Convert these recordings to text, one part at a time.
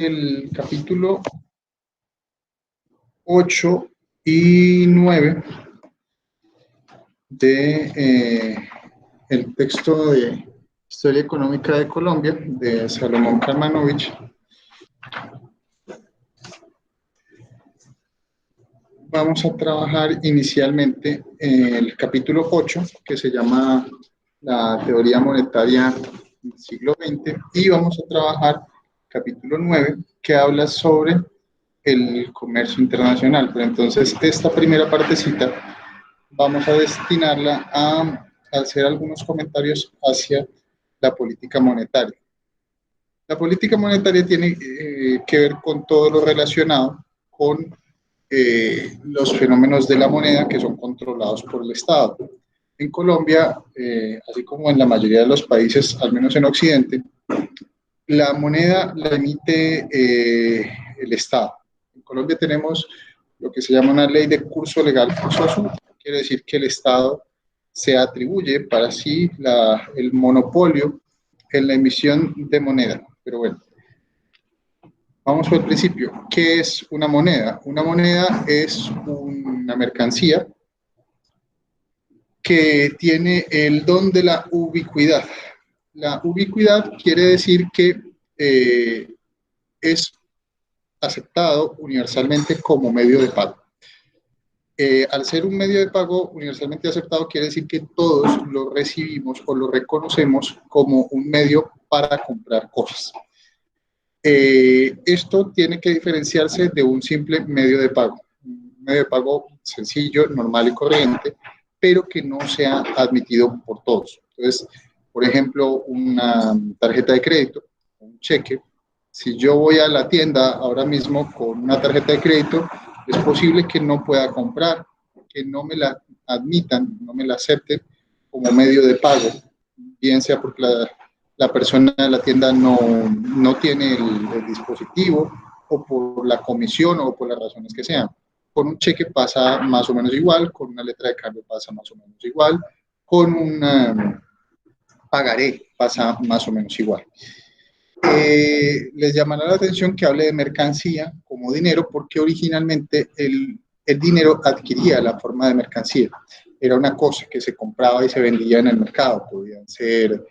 el capítulo 8 y 9 de el texto de Historia Económica de Colombia de Salomón Kalmanovich. Vamos a trabajar inicialmente el capítulo 8, que se llama la teoría monetaria del siglo XX, y vamos a trabajar capítulo 9, que habla sobre el comercio internacional. Pero entonces esta primera partecita vamos a destinarla a hacer algunos comentarios hacia la política monetaria. La política monetaria tiene que ver con todo lo relacionado con los fenómenos de la moneda que son controlados por el Estado. En Colombia, así como en la mayoría de los países, al menos en Occidente, la moneda la emite el Estado. En Colombia tenemos lo que se llama una ley de curso legal forzoso, quiere decir que el Estado se atribuye para sí el monopolio en la emisión de moneda. Pero bueno, vamos por el principio. ¿Qué es una moneda? Una moneda es una mercancía que tiene el don de la ubicuidad. La ubicuidad quiere decir que es aceptado universalmente como medio de pago. Al ser un medio de pago universalmente aceptado, quiere decir que todos lo recibimos o lo reconocemos como un medio para comprar cosas. Esto tiene que diferenciarse de un simple medio de pago. Un medio de pago sencillo, normal y corriente, pero que no sea admitido por todos. Entonces, por ejemplo, una tarjeta de crédito, un cheque. Si yo voy a la tienda ahora mismo con una tarjeta de crédito, es posible que no pueda comprar, que no me la admitan, no me la acepten como medio de pago, bien sea porque la persona de la tienda no tiene el dispositivo, o por la comisión, o por las razones que sean. Con un cheque pasa más o menos igual, con una letra de cambio pasa más o menos igual, con un pagaré pasa más o menos igual. Les llamará la atención que hable de mercancía como dinero, porque originalmente el dinero adquiría la forma de mercancía. Era una cosa que se compraba y se vendía en el mercado. Podían ser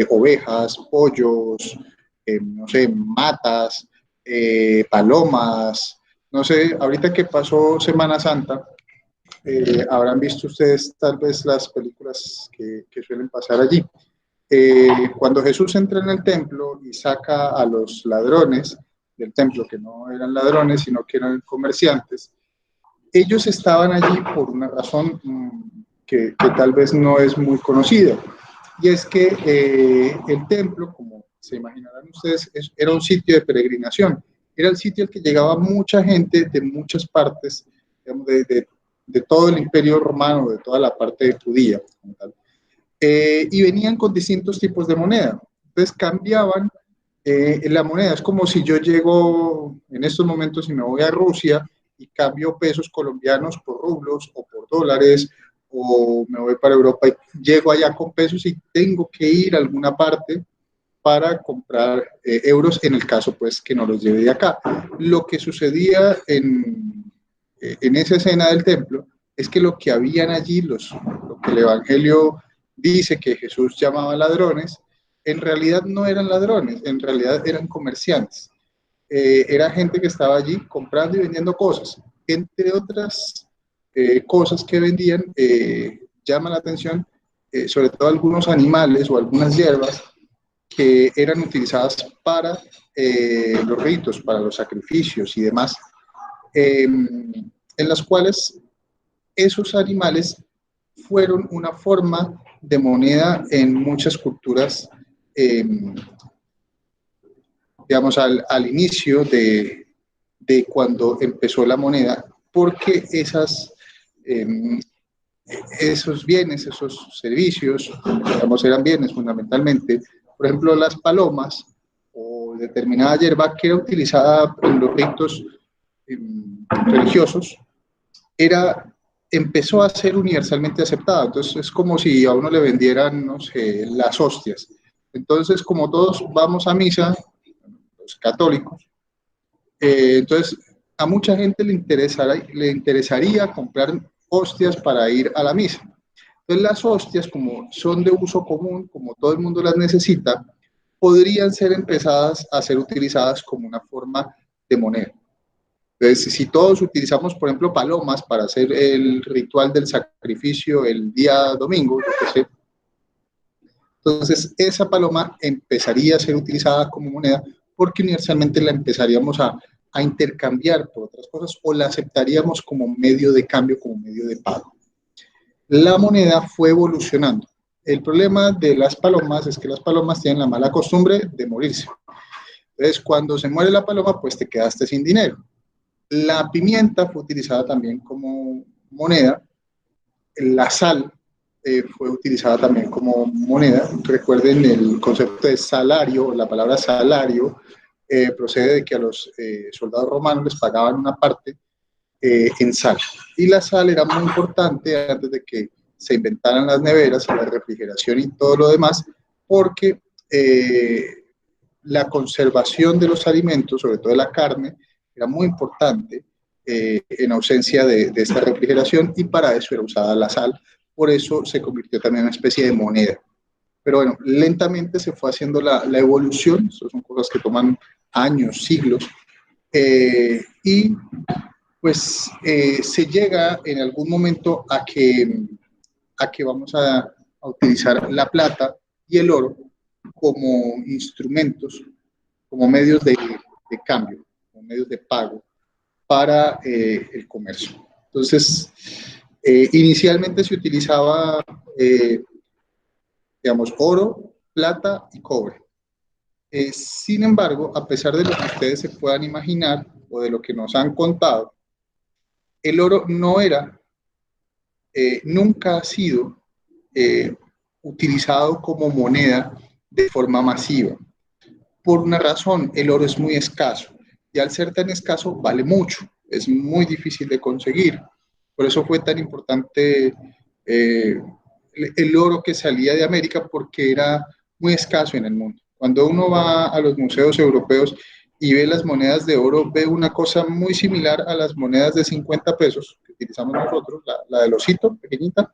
ovejas, pollos, no sé, matas, palomas, no sé, ahorita que pasó Semana Santa, habrán visto ustedes tal vez las películas que suelen pasar allí. Cuando Jesús entra en el templo y saca a los ladrones del templo, que no eran ladrones, sino que eran comerciantes, ellos estaban allí por una razón que tal vez no es muy conocida, y es que el templo, como se imaginarán ustedes, era un sitio de peregrinación, era el sitio al que llegaba mucha gente de muchas partes, digamos, de todo el imperio romano, de toda la parte judía, como tal. Y venían con distintos tipos de moneda. Entonces cambiaban la moneda. Es como si yo llego en estos momentos y me voy a Rusia y cambio pesos colombianos por rublos o por dólares, o me voy para Europa y llego allá con pesos y tengo que ir a alguna parte para comprar euros, en el caso pues que no los lleve de acá. Lo que sucedía en esa escena del templo es que lo que habían allí, lo que el Evangelio dice que Jesús llamaba ladrones, en realidad no eran ladrones, en realidad eran comerciantes. Era gente que estaba allí comprando y vendiendo cosas. Entre otras cosas que vendían, llama la atención sobre todo algunos animales o algunas hierbas que eran utilizadas para los ritos, para los sacrificios y demás, en las cuales esos animales fueron una forma de moneda en muchas culturas, digamos, al inicio de cuando empezó la moneda, porque esos bienes, esos servicios, digamos, eran bienes fundamentalmente. Por ejemplo, las palomas o determinada hierba que era utilizada en los ritos religiosos, empezó a ser universalmente aceptada. Entonces es como si a uno le vendieran, no sé, las hostias. Entonces, como todos vamos a misa, los católicos. Entonces, a mucha gente le interesaría comprar hostias para ir a la misa. Entonces, las hostias, como son de uso común, como todo el mundo las necesita, podrían ser empezadas a ser utilizadas como una forma de moneda. Entonces, si todos utilizamos, por ejemplo, palomas para hacer el ritual del sacrificio el día domingo, yo qué sé, entonces esa paloma empezaría a ser utilizada como moneda porque universalmente la empezaríamos a intercambiar por otras cosas o la aceptaríamos como medio de cambio, como medio de pago. La moneda fue evolucionando. El problema de las palomas es que las palomas tienen la mala costumbre de morirse. Entonces, cuando se muere la paloma, pues te quedaste sin dinero. La pimienta fue utilizada también como moneda. La sal fue utilizada también como moneda. Recuerden el concepto de salario, la palabra salario procede de que a los soldados romanos les pagaban una parte en sal. Y la sal era muy importante antes de que se inventaran las neveras, la refrigeración y todo lo demás, porque la conservación de los alimentos, sobre todo de la carne, era muy importante en ausencia de esta refrigeración y para eso era usada la sal. Por eso se convirtió también en una especie de moneda. Pero bueno, lentamente se fue haciendo la evolución, eso son cosas que toman años, siglos, y pues se llega en algún momento a que vamos a utilizar la plata y el oro como instrumentos, como medios de cambio, como medios de pago para el comercio. Entonces, inicialmente se utilizaba, digamos, oro, plata y cobre. Sin embargo, a pesar de lo que ustedes se puedan imaginar o de lo que nos han contado, el oro no era, nunca ha sido utilizado como moneda de forma masiva. Por una razón, el oro es muy escaso y al ser tan escaso vale mucho, es muy difícil de conseguir. Por eso fue tan importante el oro que salía de América porque era muy escaso en el mundo. Cuando uno va a los museos europeos y ve las monedas de oro, ve una cosa muy similar a las monedas de 50 pesos que utilizamos nosotros, la del osito, pequeñita,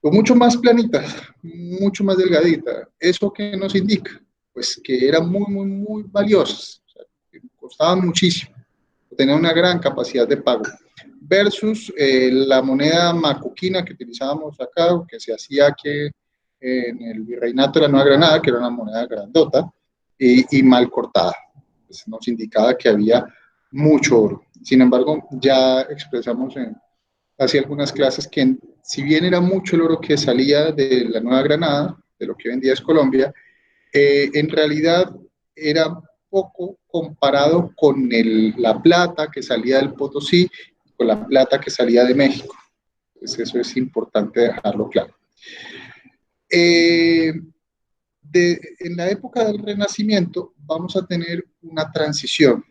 o mucho más planita, mucho más delgadita. ¿Eso qué nos indica? Pues que eran muy valiosas, o sea, que costaban muchísimo, tenían una gran capacidad de pago, versus la moneda macuquina que utilizábamos acá, que se hacía aquí en el Virreinato de la Nueva Granada, que era una moneda grandota y mal cortada. Pues nos indicaba que había mucho oro. Sin embargo, ya expresamos hace algunas clases que si bien era mucho el oro que salía de la Nueva Granada, de lo que hoy en día es Colombia, en realidad era poco comparado con la plata que salía del Potosí, con la plata que salía de México. Entonces eso es importante dejarlo claro. En la época del Renacimiento vamos a tener una transición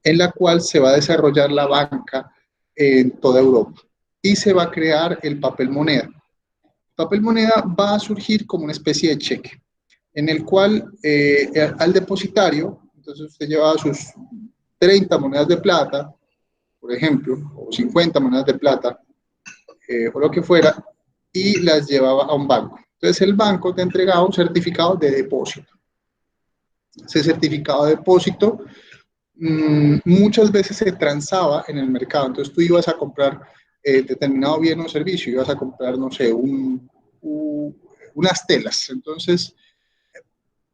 en la cual se va a desarrollar la banca en toda Europa y se va a crear el papel moneda. El papel moneda va a surgir como una especie de cheque, en el cual al depositario, entonces usted llevaba sus 30 monedas de plata, por ejemplo, o 50 monedas de plata, o lo que fuera, y las llevaba a un banco. Entonces el banco te entregaba un certificado de depósito. Ese certificado de depósito muchas veces se transaba en el mercado. Entonces tú ibas a comprar determinado bien o servicio, ibas a comprar, no sé, unas telas. Entonces,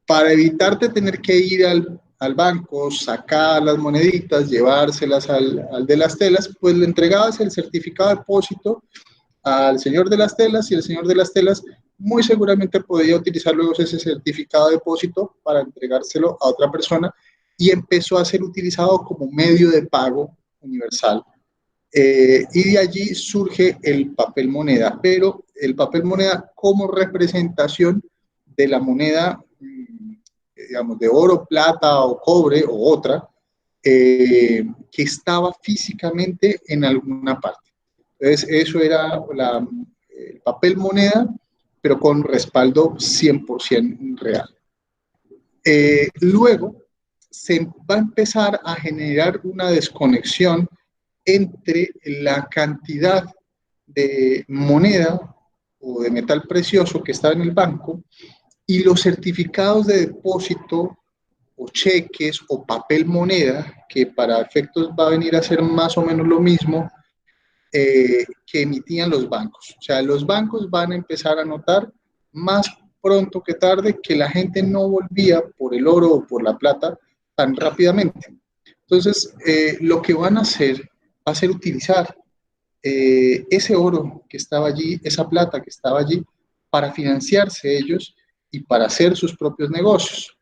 para evitarte tener que ir al banco, sacar las moneditas, llevárselas al de las telas, pues le entregabas el certificado de depósito al señor de las telas y el señor de las telas muy seguramente podía utilizar luego ese certificado de depósito para entregárselo a otra persona y empezó a ser utilizado como medio de pago universal. Y de allí surge el papel moneda, pero el papel moneda como representación de la moneda, digamos, de oro, plata o cobre o otra, que estaba físicamente en alguna parte. Entonces, eso era el papel moneda, pero con respaldo 100% real. Luego, se va a empezar a generar una desconexión entre la cantidad de moneda o de metal precioso que está en el banco y los certificados de depósito o cheques o papel moneda, que para efectos va a venir a ser más o menos lo mismo que emitían los bancos. O sea, los bancos van a empezar a notar más pronto que tarde que la gente no volvía por el oro o por la plata tan rápidamente. Entonces, lo que van a hacer va a ser utilizar ese oro que estaba allí, esa plata que estaba allí, para financiarse ellos y para hacer sus propios negocios.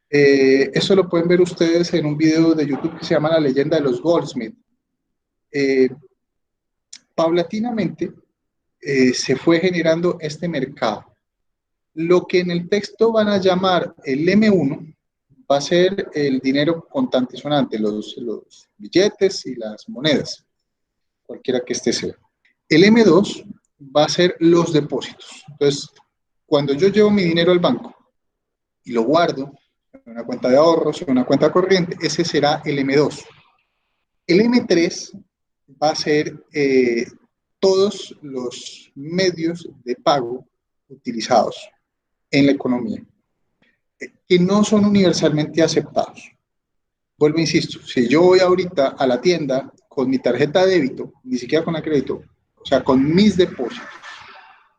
Eso lo pueden ver ustedes en un video de YouTube que se llama La leyenda de los Goldsmith. Paulatinamente se fue generando este mercado. Lo que en el texto van a llamar el M1 va a ser el dinero contante y sonante, los billetes y las monedas, cualquiera que este sea. El M2 va a ser los depósitos. Entonces, cuando yo llevo mi dinero al banco y lo guardo en una cuenta de ahorros, en una cuenta corriente, ese será el M2. El M3 va a ser todos los medios de pago utilizados en la economía, que no son universalmente aceptados. Vuelvo, insisto, si yo voy ahorita a la tienda con mi tarjeta de débito, ni siquiera con la crédito, o sea, con mis depósitos,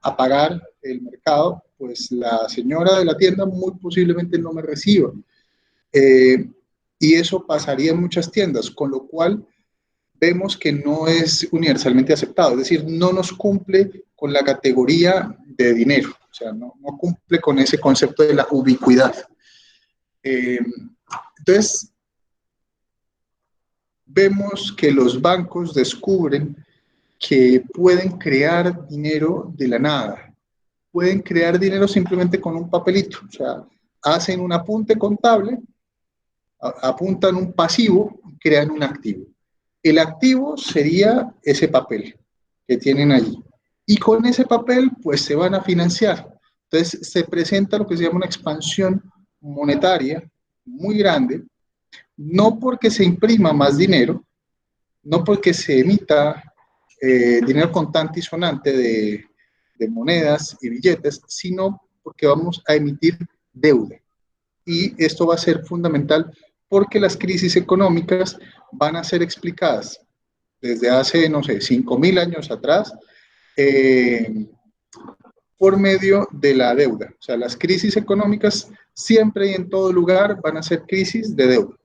a pagar el mercado, pues la señora de la tienda muy posiblemente no me reciba. Y eso pasaría en muchas tiendas, con lo cual vemos que no es universalmente aceptado, es decir, no nos cumple con la categoría de dinero, o sea, no cumple con ese concepto de la ubicuidad. Entonces, vemos que los bancos descubren que pueden crear dinero de la nada, pueden crear dinero simplemente con un papelito, o sea, hacen un apunte contable, apuntan un pasivo y crean un activo. El activo sería ese papel que tienen allí. Y con ese papel, pues se van a financiar. Entonces, se presenta lo que se llama una expansión monetaria muy grande, no porque se imprima más dinero, no porque se emita dinero contante y sonante de monedas y billetes, sino porque vamos a emitir deuda. Y esto va a ser fundamental porque las crisis económicas van a ser explicadas desde hace, no sé, 5.000 años atrás, por medio de la deuda. O sea, las crisis económicas siempre y en todo lugar van a ser crisis de deuda.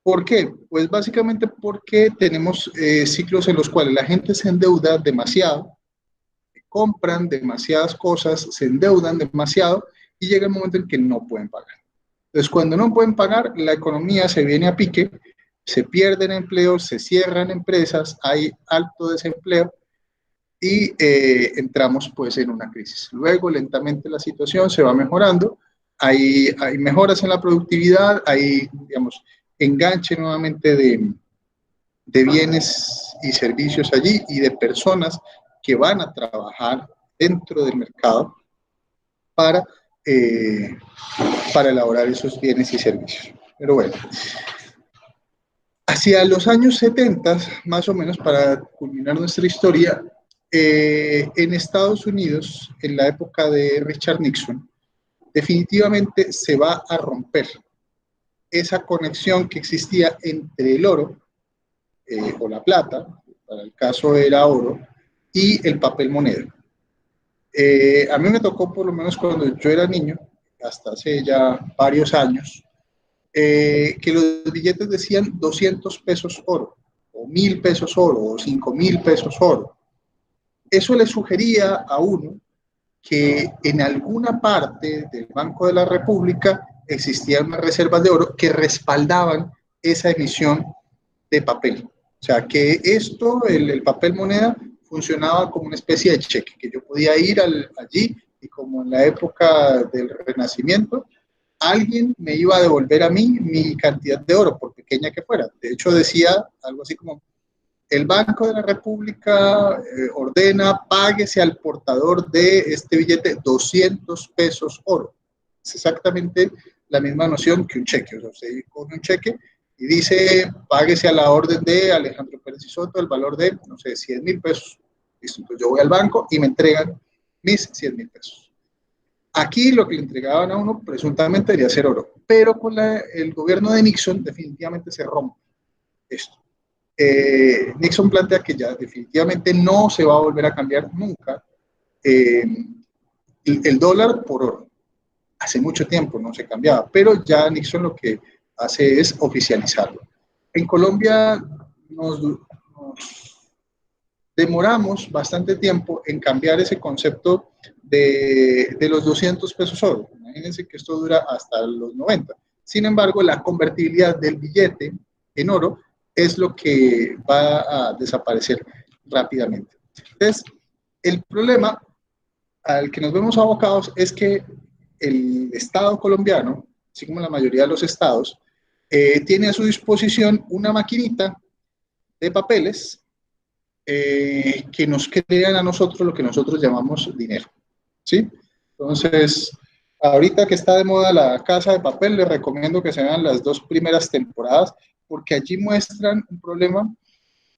¿Por qué? Pues básicamente porque tenemos ciclos en los cuales la gente se endeuda demasiado, compran demasiadas cosas, se endeudan demasiado y llega el momento en que no pueden pagar. Entonces, cuando no pueden pagar, la economía se viene a pique, se pierden empleos, se cierran empresas, hay alto desempleo y entramos pues en una crisis. Luego, lentamente la situación se va mejorando, hay mejoras en la productividad, hay, digamos, enganche nuevamente de bienes y servicios allí y de personas que van a trabajar dentro del mercado para elaborar esos bienes y servicios. Pero bueno, hacia los años 70, más o menos, para culminar nuestra historia, en Estados Unidos, en la época de Richard Nixon, definitivamente se va a romper esa conexión que existía entre el oro o la plata, para el caso era oro, y el papel moneda. A mí me tocó, por lo menos cuando yo era niño, hasta hace ya varios años, que los billetes decían 200 pesos oro, o 1.000 pesos oro, o 5.000 pesos oro. Eso le sugería a uno que en alguna parte del Banco de la República existían unas reservas de oro que respaldaban esa emisión de papel. O sea, que esto, el papel moneda, funcionaba como una especie de cheque, que yo podía ir allí y como en la época del Renacimiento, alguien me iba a devolver a mí mi cantidad de oro, por pequeña que fuera. De hecho, decía algo así como, el Banco de la República ordena, páguese al portador de este billete 200 pesos oro. Es exactamente la misma noción que un cheque. O sea, usted coge un cheque y dice, páguese a la orden de Alejandro Pérez y Soto el valor de, no sé, 100.000 pesos. Listo, entonces yo voy al banco y me entregan mis 100.000 pesos. Aquí lo que le entregaban a uno presuntamente debería ser oro, pero con el gobierno de Nixon definitivamente se rompe esto. Nixon plantea que ya definitivamente no se va a volver a cambiar nunca eh, el dólar por oro. Hace mucho tiempo no se cambiaba, pero ya Nixon lo que hace es oficializarlo. En Colombia nos demoramos bastante tiempo en cambiar ese concepto de los 200 pesos oro. Imagínense que esto dura hasta los 90. Sin embargo, la convertibilidad del billete en oro es lo que va a desaparecer rápidamente. Entonces, el problema al que nos vemos abocados es que el Estado colombiano, así como la mayoría de los estados, tiene a su disposición una maquinita de papeles que nos crean a nosotros lo que nosotros llamamos dinero, ¿sí? Entonces, ahorita que está de moda la Casa de Papel, les recomiendo que se vean las 2 primeras temporadas, porque allí muestran un problema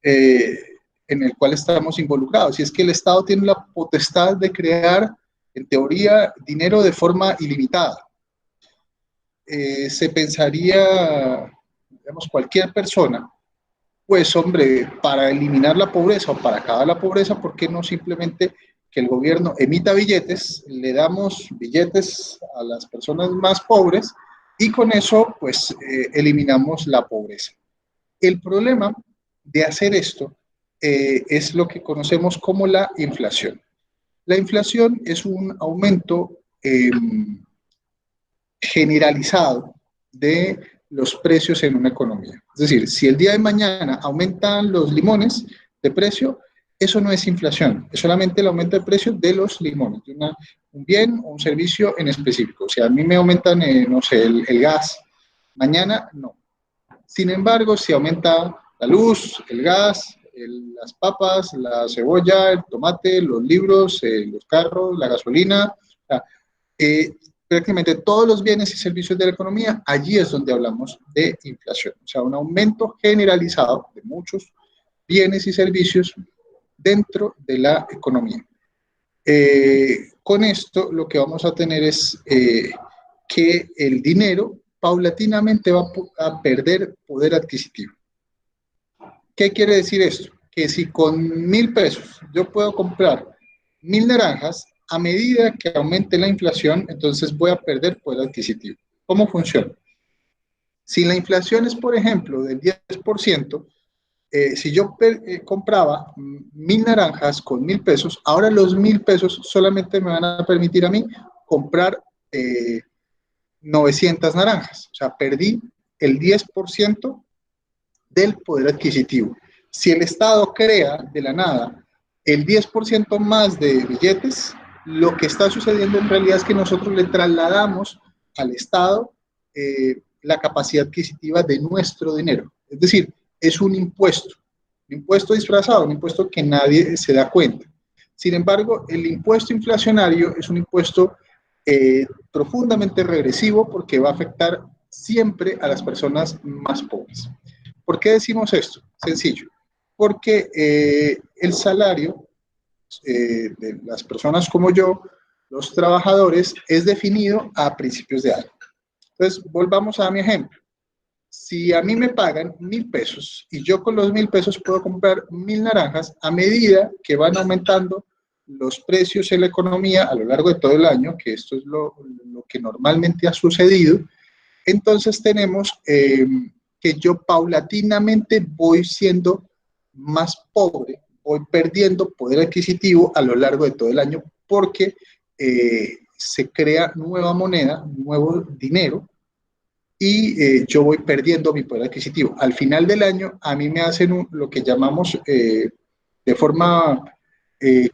eh, en el cual estamos involucrados, y es que el Estado tiene la potestad de crear, en teoría, dinero de forma ilimitada. Se pensaría, digamos, cualquier persona, pues hombre, para eliminar la pobreza o para acabar la pobreza, ¿por qué no simplemente que el gobierno emita billetes, le damos billetes a las personas más pobres y con eso pues eliminamos la pobreza? El problema de hacer esto es lo que conocemos como la inflación. La inflación es un aumento generalizado de los precios en una economía. Es decir, si el día de mañana aumentan los limones de precio, eso no es inflación, es solamente el aumento de precio de los limones, de un bien o un servicio en específico. O sea, a mí me aumentan, no sé, el gas, mañana no. Sin embargo, si aumenta la luz, el gas, las papas, la cebolla, el tomate, los libros, los carros, la gasolina, eh, prácticamente todos los bienes y servicios de la economía, allí es donde hablamos de inflación. O sea, un aumento generalizado de muchos bienes y servicios dentro de la economía. Con esto lo que vamos a tener es que el dinero paulatinamente va a perder poder adquisitivo. ¿Qué quiere decir esto? Que si con 1.000 pesos yo puedo comprar 1.000 naranjas, a medida que aumente la inflación, entonces voy a perder poder adquisitivo. ¿Cómo funciona? Si la inflación es, por ejemplo, del 10%, si yo compraba 1.000 naranjas con 1.000 pesos, ahora los 1.000 pesos solamente me van a permitir a mí comprar 900 naranjas. O sea, perdí el 10% del poder adquisitivo. Si el Estado crea de la nada el 10% más de billetes, lo que está sucediendo en realidad es que nosotros le trasladamos al Estado la capacidad adquisitiva de nuestro dinero. Es decir, es un impuesto disfrazado, un impuesto que nadie se da cuenta. Sin embargo, el impuesto inflacionario es un impuesto profundamente regresivo porque va a afectar siempre a las personas más pobres. ¿Por qué decimos esto? Sencillo, porque el salario de las personas como yo, los trabajadores, es definido a principios de año. Entonces, volvamos a mi ejemplo. Si a mí me pagan 1.000 pesos y yo con los 1.000 pesos puedo comprar 1.000 naranjas, a medida que van aumentando los precios en la economía a lo largo de todo el año, que esto es lo que normalmente ha sucedido, entonces tenemos que yo paulatinamente voy siendo más pobre, voy perdiendo poder adquisitivo a lo largo de todo el año porque se crea nueva moneda, nuevo dinero, y yo voy perdiendo mi poder adquisitivo. Al final del año, a mí me hacen lo que llamamos de forma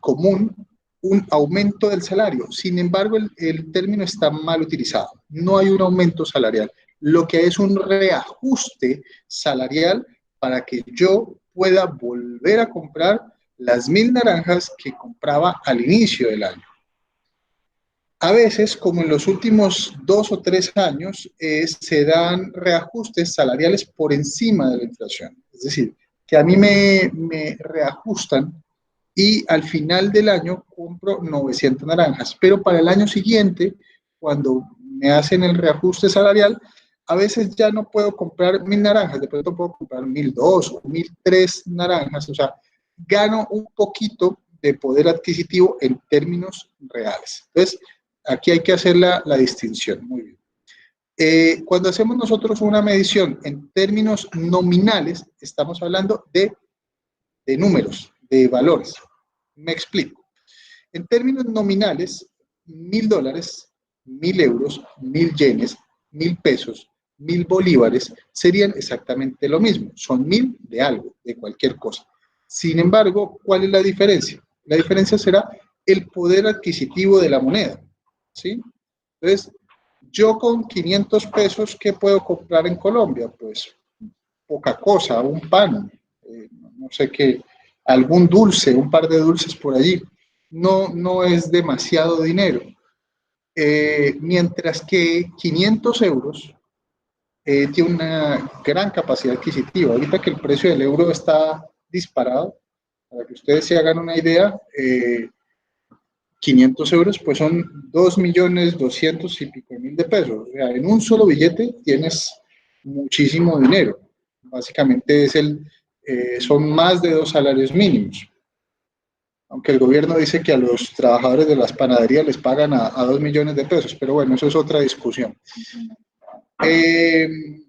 común un aumento del salario. Sin embargo, el término está mal utilizado. No hay un aumento salarial. Lo que es un reajuste salarial para que yo pueda volver a comprar las 1.000 naranjas que compraba al inicio del año. A veces, como en los últimos 2 o 3 años, se dan reajustes salariales por encima de la inflación. Es decir, que a mí me reajustan y al final del año compro 900 naranjas, pero para el año siguiente, cuando me hacen el reajuste salarial, a veces ya no puedo comprar 1.000 naranjas, de pronto puedo comprar 1.002 o 1.003 naranjas, o sea, gano un poquito de poder adquisitivo en términos reales. Entonces, aquí hay que hacer la distinción. Muy bien. Cuando hacemos nosotros una medición en términos nominales, estamos hablando de números, de valores. Me explico. En términos nominales, $1.000, 1.000 euros, 1.000 yenes, 1.000 pesos, 1.000 bolívares serían exactamente lo mismo. Son 1.000 de algo, de cualquier cosa. Sin embargo, ¿cuál es la diferencia? La diferencia será el poder adquisitivo de la moneda, ¿sí? Entonces, yo con 500 pesos, ¿qué puedo comprar en Colombia? Pues poca cosa, un pan, no sé qué, algún dulce, un par de dulces por allí. No es demasiado dinero. Mientras que 500 euros tiene una gran capacidad adquisitiva. Ahorita que el precio del euro está disparado, para que ustedes se hagan una idea, 500 euros pues son 2.200.000 y pico de pesos. O sea, en un solo billete tienes muchísimo dinero. Básicamente son más de 2 salarios mínimos. Aunque el gobierno dice que a los trabajadores de las panaderías les pagan a 2 millones de pesos, pero bueno, eso es otra discusión. El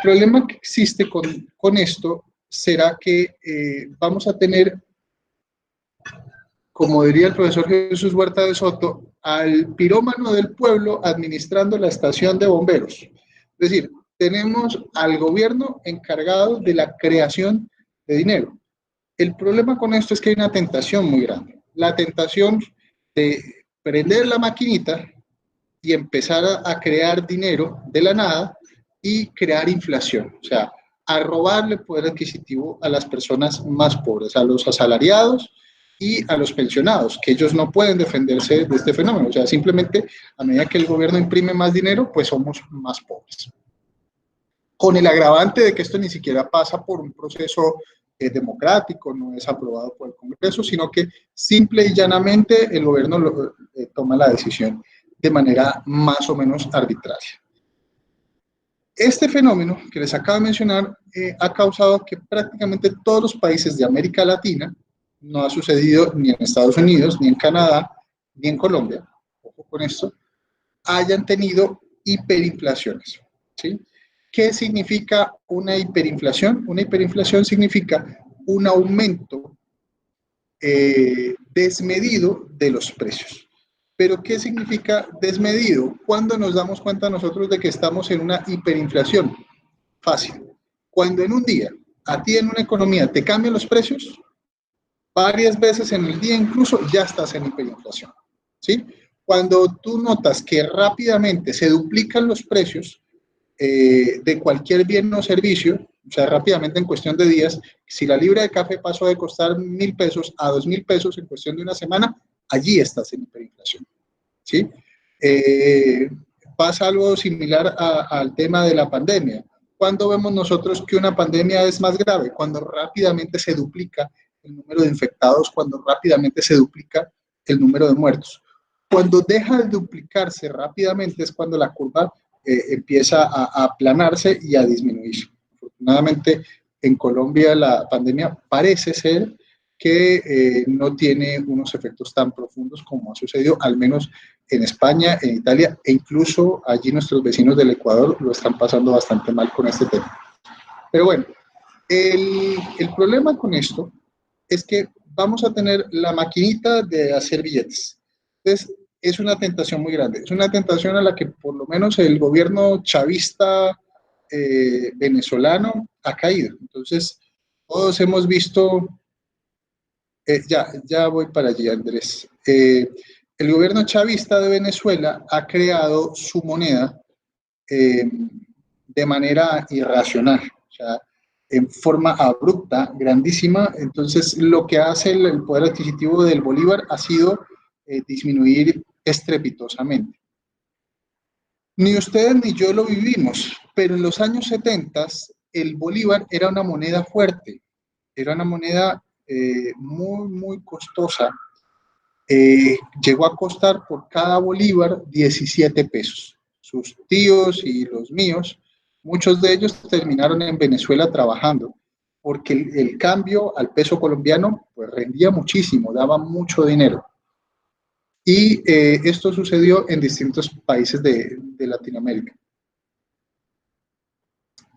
problema que existe con esto será que vamos a tener, como diría el profesor Jesús Huerta de Soto, al pirómano del pueblo administrando la estación de bomberos. Es decir, tenemos al gobierno encargado de la creación de dinero. El problema con esto es que hay una tentación muy grande. La tentación de prender la maquinita y empezar a crear dinero de la nada y crear inflación. O sea, a robarle poder adquisitivo a las personas más pobres, a los asalariados y a los pensionados, que ellos no pueden defenderse de este fenómeno. O sea, simplemente a medida que el gobierno imprime más dinero, pues somos más pobres. Con el agravante de que esto ni siquiera pasa por un proceso democrático, no es aprobado por el Congreso, sino que simple y llanamente el gobierno toma la decisión de manera más o menos arbitraria. Este fenómeno que les acabo de mencionar ha causado que prácticamente todos los países de América Latina, no ha sucedido ni en Estados Unidos, ni en Canadá, ni en Colombia, ojo con esto, hayan tenido hiperinflaciones, ¿sí? ¿Qué significa una hiperinflación? Una hiperinflación significa un aumento desmedido de los precios. ¿Pero qué significa desmedido? ¿Cuándo nos damos cuenta nosotros de que estamos en una hiperinflación? Fácil. Cuando en un día, a ti en una economía te cambian los precios, varias veces en el día incluso ya estás en hiperinflación, ¿sí? Cuando tú notas que rápidamente se duplican los precios de cualquier bien o servicio, o sea, rápidamente en cuestión de días, si la libra de café pasó de costar 1.000 pesos a 2.000 pesos en cuestión de una semana, allí estás en hiperinflación, ¿sí? Pasa algo similar al tema de la pandemia. ¿Cuándo vemos nosotros que una pandemia es más grave? Cuando rápidamente se duplica el número de infectados, cuando rápidamente se duplica el número de muertos. Cuando deja de duplicarse rápidamente es cuando la curva empieza a aplanarse y a disminuir. Afortunadamente, en Colombia la pandemia parece ser que no tiene unos efectos tan profundos como ha sucedido, al menos en España, en Italia, e incluso allí nuestros vecinos del Ecuador lo están pasando bastante mal con este tema. Pero bueno, el problema con esto es que vamos a tener la maquinita de hacer billetes. Entonces, es una tentación muy grande. Es una tentación a la que por lo menos el gobierno chavista venezolano ha caído. Entonces, todos hemos visto, ya voy para allí, Andrés. El gobierno chavista de Venezuela ha creado su moneda de manera irracional, o sea, en forma abrupta, grandísima. Entonces, lo que hace el poder adquisitivo del bolívar ha sido disminuir estrepitosamente. Ni ustedes ni yo lo vivimos, pero en los años 70 el bolívar era una moneda fuerte, era una moneda muy, muy costosa. Llegó a costar por cada bolívar 17 pesos. Sus tíos y los míos, muchos de ellos terminaron en Venezuela trabajando, porque el cambio al peso colombiano pues, rendía muchísimo, daba mucho dinero. Y esto sucedió en distintos países de Latinoamérica.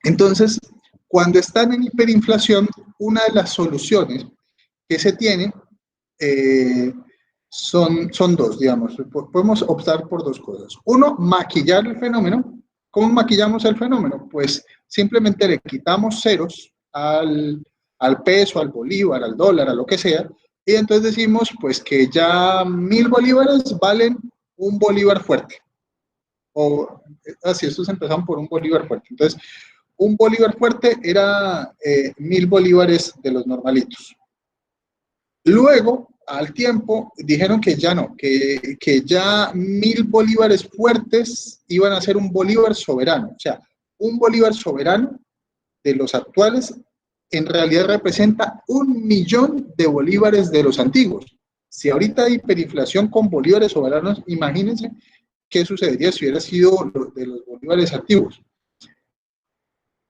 Entonces, cuando están en hiperinflación, una de las soluciones que se tiene son dos, digamos. Podemos optar por dos cosas. Uno, maquillar el fenómeno. ¿Cómo maquillamos el fenómeno? Pues simplemente le quitamos ceros al peso, al bolívar, al dólar, a lo que sea, y entonces decimos pues que ya 1000 bolívares valen un bolívar fuerte. O así, estos empezaron por un bolívar fuerte. Entonces, un bolívar fuerte era 1000 bolívares de los normalitos. Luego, al tiempo, dijeron que ya no, que ya 1000 bolívares fuertes iban a ser un bolívar soberano. O sea, un bolívar soberano de los actuales en realidad representa 1.000.000 de bolívares de los antiguos. Si ahorita hay hiperinflación con bolívares soberanos, imagínense qué sucedería si hubiera sido de los bolívares antiguos.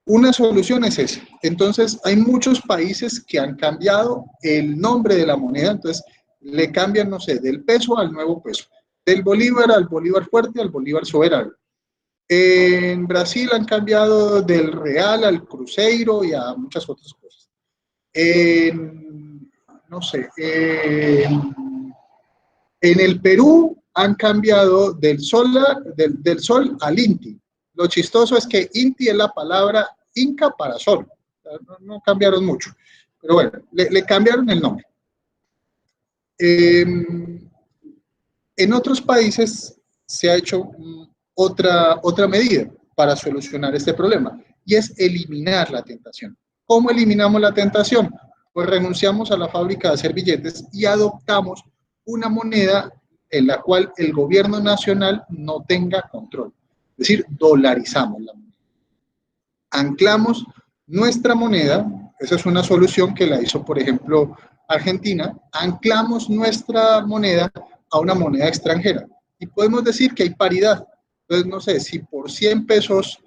Una solución es esa. Entonces, hay muchos países que han cambiado el nombre de la moneda, entonces le cambian, no sé, del peso al nuevo peso, del bolívar al bolívar fuerte al bolívar soberano. En Brasil han cambiado del real al cruzeiro y a muchas otras cosas. No sé, en el Perú han cambiado del sol al Inti. Lo chistoso es que Inti es la palabra inca para sol. No cambiaron mucho. Pero bueno, le cambiaron el nombre. En otros países se ha hecho otra medida para solucionar este problema, y es eliminar la tentación. ¿Cómo eliminamos la tentación? Pues renunciamos a la fábrica de hacer billetes y adoptamos una moneda en la cual el gobierno nacional no tenga control. Es decir, dolarizamos la moneda. Anclamos nuestra moneda, esa es una solución que la hizo, por ejemplo, Argentina, anclamos nuestra moneda a una moneda extranjera y podemos decir que hay paridad. Entonces, no sé, si por 100 pesos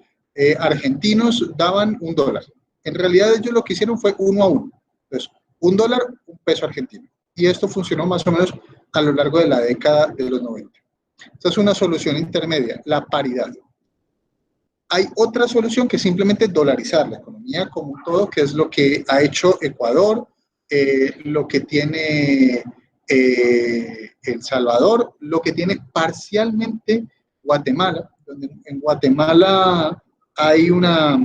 argentinos daban $1, en realidad ellos lo que hicieron fue 1 a 1. Entonces, $1, un peso argentino. Y esto funcionó más o menos a lo largo de la década de los 90. Esta es una solución intermedia, la paridad. Hay otra solución que es simplemente dolarizar la economía como un todo, que es lo que ha hecho Ecuador, lo que tiene El Salvador, lo que tiene parcialmente Guatemala, donde en Guatemala hay una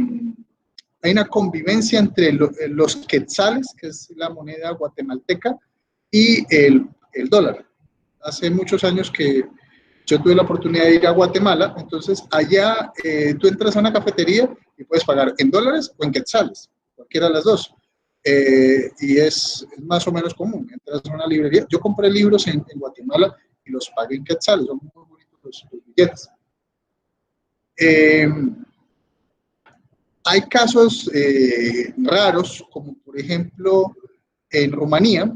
convivencia entre los quetzales, que es la moneda guatemalteca, y el dólar. Hace muchos años que yo tuve la oportunidad de ir a Guatemala, entonces allá tú entras a una cafetería y puedes pagar en dólares o en quetzales, cualquiera de las dos. Y es más o menos común. Entras a una librería. Yo compré libros en Guatemala y los pagué en quetzales, son muy bonitos los billetes. Hay casos raros, como por ejemplo en Rumanía.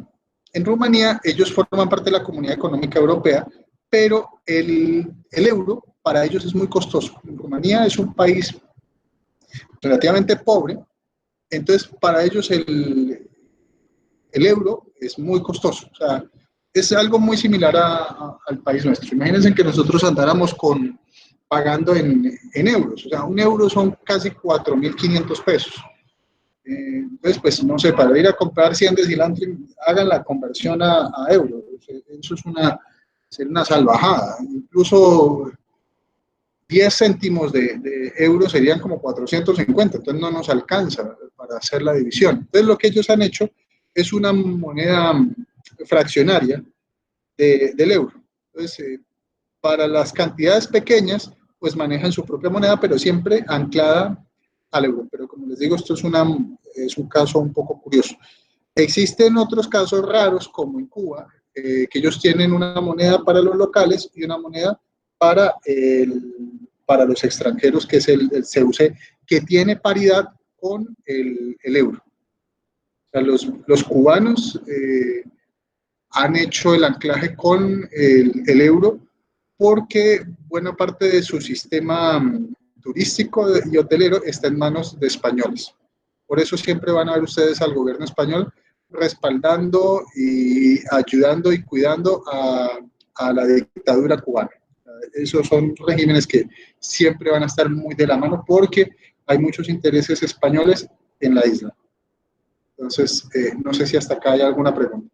En Rumanía ellos forman parte de la Comunidad Económica Europea, pero el euro para ellos es muy costoso. Rumanía es un país relativamente pobre, entonces para ellos el euro es muy costoso. O sea, es algo muy similar al país nuestro. Imagínense que nosotros andáramos pagando en euros. O sea, un euro son casi 4.500 pesos. Entonces, pues, no sé, para ir a comprar 100 de cilantro, hagan la conversión a euros. Eso es una salvajada. Incluso 10 céntimos de euros serían como 450, entonces no nos alcanza para hacer la división. Entonces, lo que ellos han hecho es una moneda fraccionaria del euro. Entonces, para las cantidades pequeñas, pues manejan su propia moneda, pero siempre anclada al euro. Pero como les digo, esto es un caso un poco curioso. Existen otros casos raros, como en Cuba. que ellos tienen una moneda para los locales y una moneda para los extranjeros, que es el CUC, que tiene paridad con el euro. O sea, los cubanos han hecho el anclaje con el euro porque buena parte de su sistema turístico y hotelero está en manos de españoles. Por eso siempre van a ver ustedes al gobierno español respaldando y ayudando y cuidando a la dictadura cubana. Esos son regímenes que siempre van a estar muy de la mano porque hay muchos intereses españoles en la isla. Entonces, no sé si hasta acá hay alguna pregunta.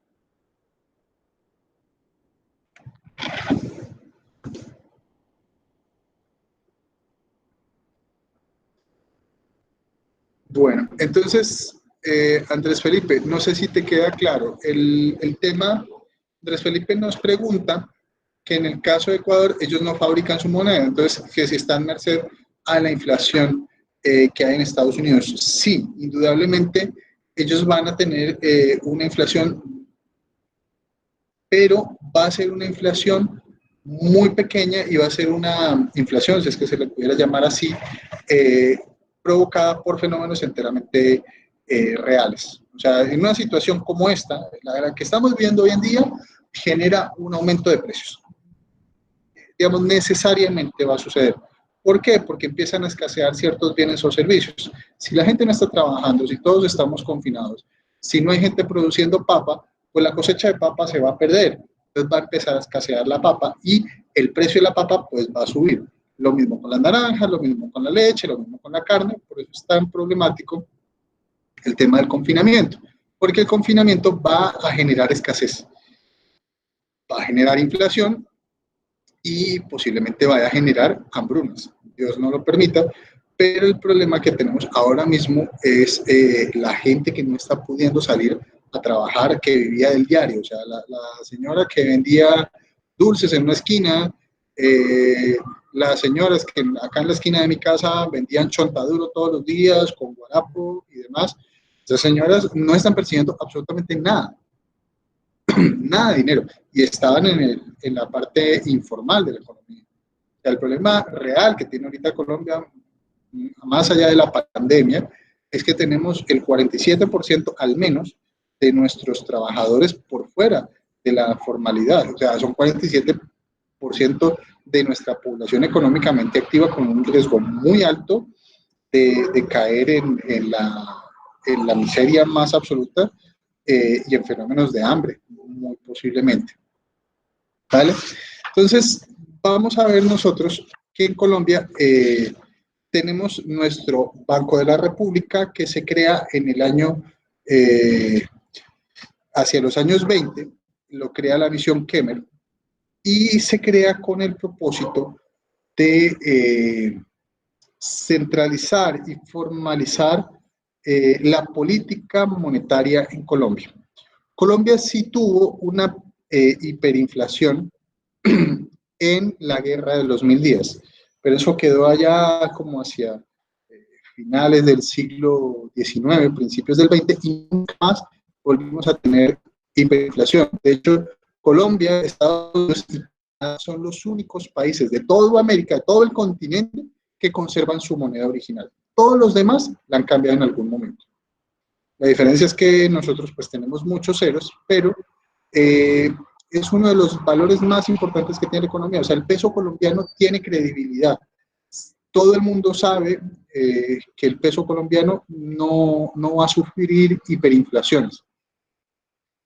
Bueno, entonces, Andrés Felipe, no sé si te queda claro. El tema, Andrés Felipe nos pregunta que en el caso de Ecuador, ellos no fabrican su moneda, entonces, que si están merced a la inflación que hay en Estados Unidos. Sí, indudablemente, ellos van a tener una inflación, pero va a ser una inflación muy pequeña y va a ser una inflación, si es que se le pudiera llamar así, provocada por fenómenos enteramente reales. O sea, en una situación como esta, la que estamos viviendo hoy en día, genera un aumento de precios. Digamos, necesariamente va a suceder. ¿Por qué? Porque empiezan a escasear ciertos bienes o servicios. Si la gente no está trabajando, si todos estamos confinados, si no hay gente produciendo papa, pues la cosecha de papa se va a perder. Entonces va a empezar a escasear la papa y el precio de la papa pues va a subir. Lo mismo con las naranjas, lo mismo con la leche, lo mismo con la carne. Por eso es tan problemático el tema del confinamiento, porque el confinamiento va a generar escasez, va a generar inflación y posiblemente vaya a generar hambrunas. Dios no lo permita, pero el problema que tenemos ahora mismo es la gente que no está pudiendo salir a trabajar, que vivía del diario. O sea, la señora que vendía dulces en una esquina, las señoras que acá en la esquina de mi casa vendían chontaduro todos los días con guarapo y demás. Esas señoras no están percibiendo absolutamente nada, nada de dinero, y estaban en la parte informal de la economía. O sea, el problema real que tiene ahorita Colombia, más allá de la pandemia, es que tenemos el 47% al menos de nuestros trabajadores por fuera de la formalidad. O sea, son 47% de nuestra población económicamente activa con un riesgo muy alto de caer en la miseria más absoluta y en fenómenos de hambre, muy posiblemente. ¿Vale? Entonces, vamos a ver nosotros que en Colombia tenemos nuestro Banco de la República que se crea en el año, hacia los años 20, lo crea la misión Kemmer y se crea con el propósito de centralizar y formalizar la política monetaria en Colombia. Colombia sí tuvo una hiperinflación en la guerra de los 1010, pero eso quedó allá como hacia finales del siglo XIX, principios del XX, y nunca más volvimos a tener hiperinflación. De hecho, Colombia, Estados Unidos y Canadá son los únicos países de toda América, de todo el continente, que conservan su moneda original. Todos los demás la han cambiado en algún momento. La diferencia es que nosotros pues tenemos muchos ceros, pero es uno de los valores más importantes que tiene la economía. O sea, el peso colombiano tiene credibilidad. Todo el mundo sabe que el peso colombiano no va a sufrir hiperinflaciones.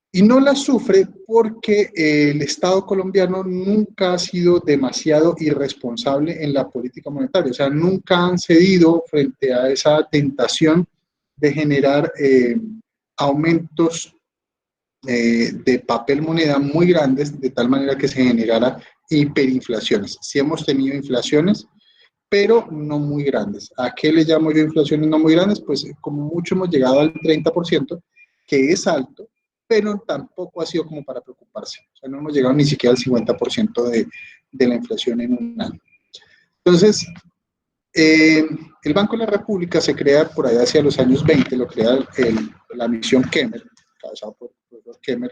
Y no la sufre porque el Estado colombiano nunca ha sido demasiado irresponsable en la política monetaria. O sea, nunca han cedido frente a esa tentación de generar aumentos de papel moneda muy grandes, de tal manera que se generara hiperinflaciones. Sí hemos tenido inflaciones, pero no muy grandes. ¿A qué le llamo yo inflaciones no muy grandes? Pues como mucho hemos llegado al 30%, que es alto, pero tampoco ha sido como para preocuparse. O sea, no hemos llegado ni siquiera al 50% de la inflación en un año. Entonces, el Banco de la República se crea por allá hacia los años 20, lo crea la misión Kemmer, cabezado por el profesor Kemmer,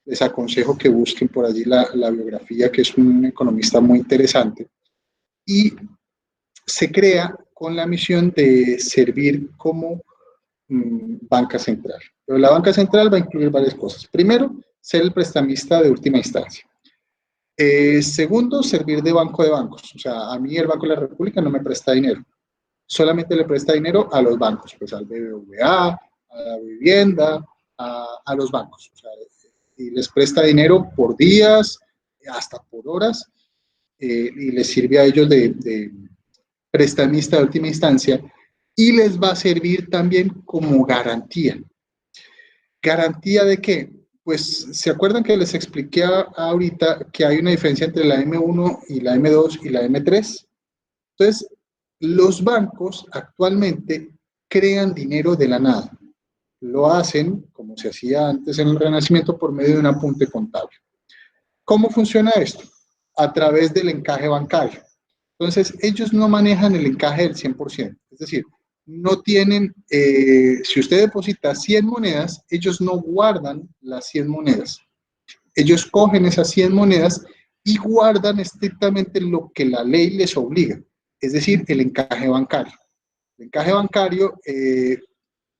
les aconsejo que busquen por allí la biografía, que es un economista muy interesante, y se crea con la misión de servir como banca central. Pero la banca central va a incluir varias cosas. Primero, ser el prestamista de última instancia. Segundo, servir de banco de bancos. O sea, a mí el Banco de la República no me presta dinero. Solamente le presta dinero a los bancos, pues al BBVA, a la vivienda, a los bancos. O sea, y les presta dinero por días, hasta por horas, y les sirve a ellos de prestamista de última instancia, y les va a servir también como garantía. ¿Garantía de qué? Pues, ¿se acuerdan que les expliqué ahorita que hay una diferencia entre la M1 y la M2 y la M3? Entonces, los bancos actualmente crean dinero de la nada. Lo hacen, como se hacía antes en el Renacimiento, por medio de un apunte contable. ¿Cómo funciona esto? A través del encaje bancario. Entonces, ellos no manejan el encaje del 100%. Es decir, no tienen, si usted deposita 100 monedas, ellos no guardan las 100 monedas. Ellos cogen esas 100 monedas y guardan estrictamente lo que la ley les obliga, es decir, el encaje bancario. El encaje bancario,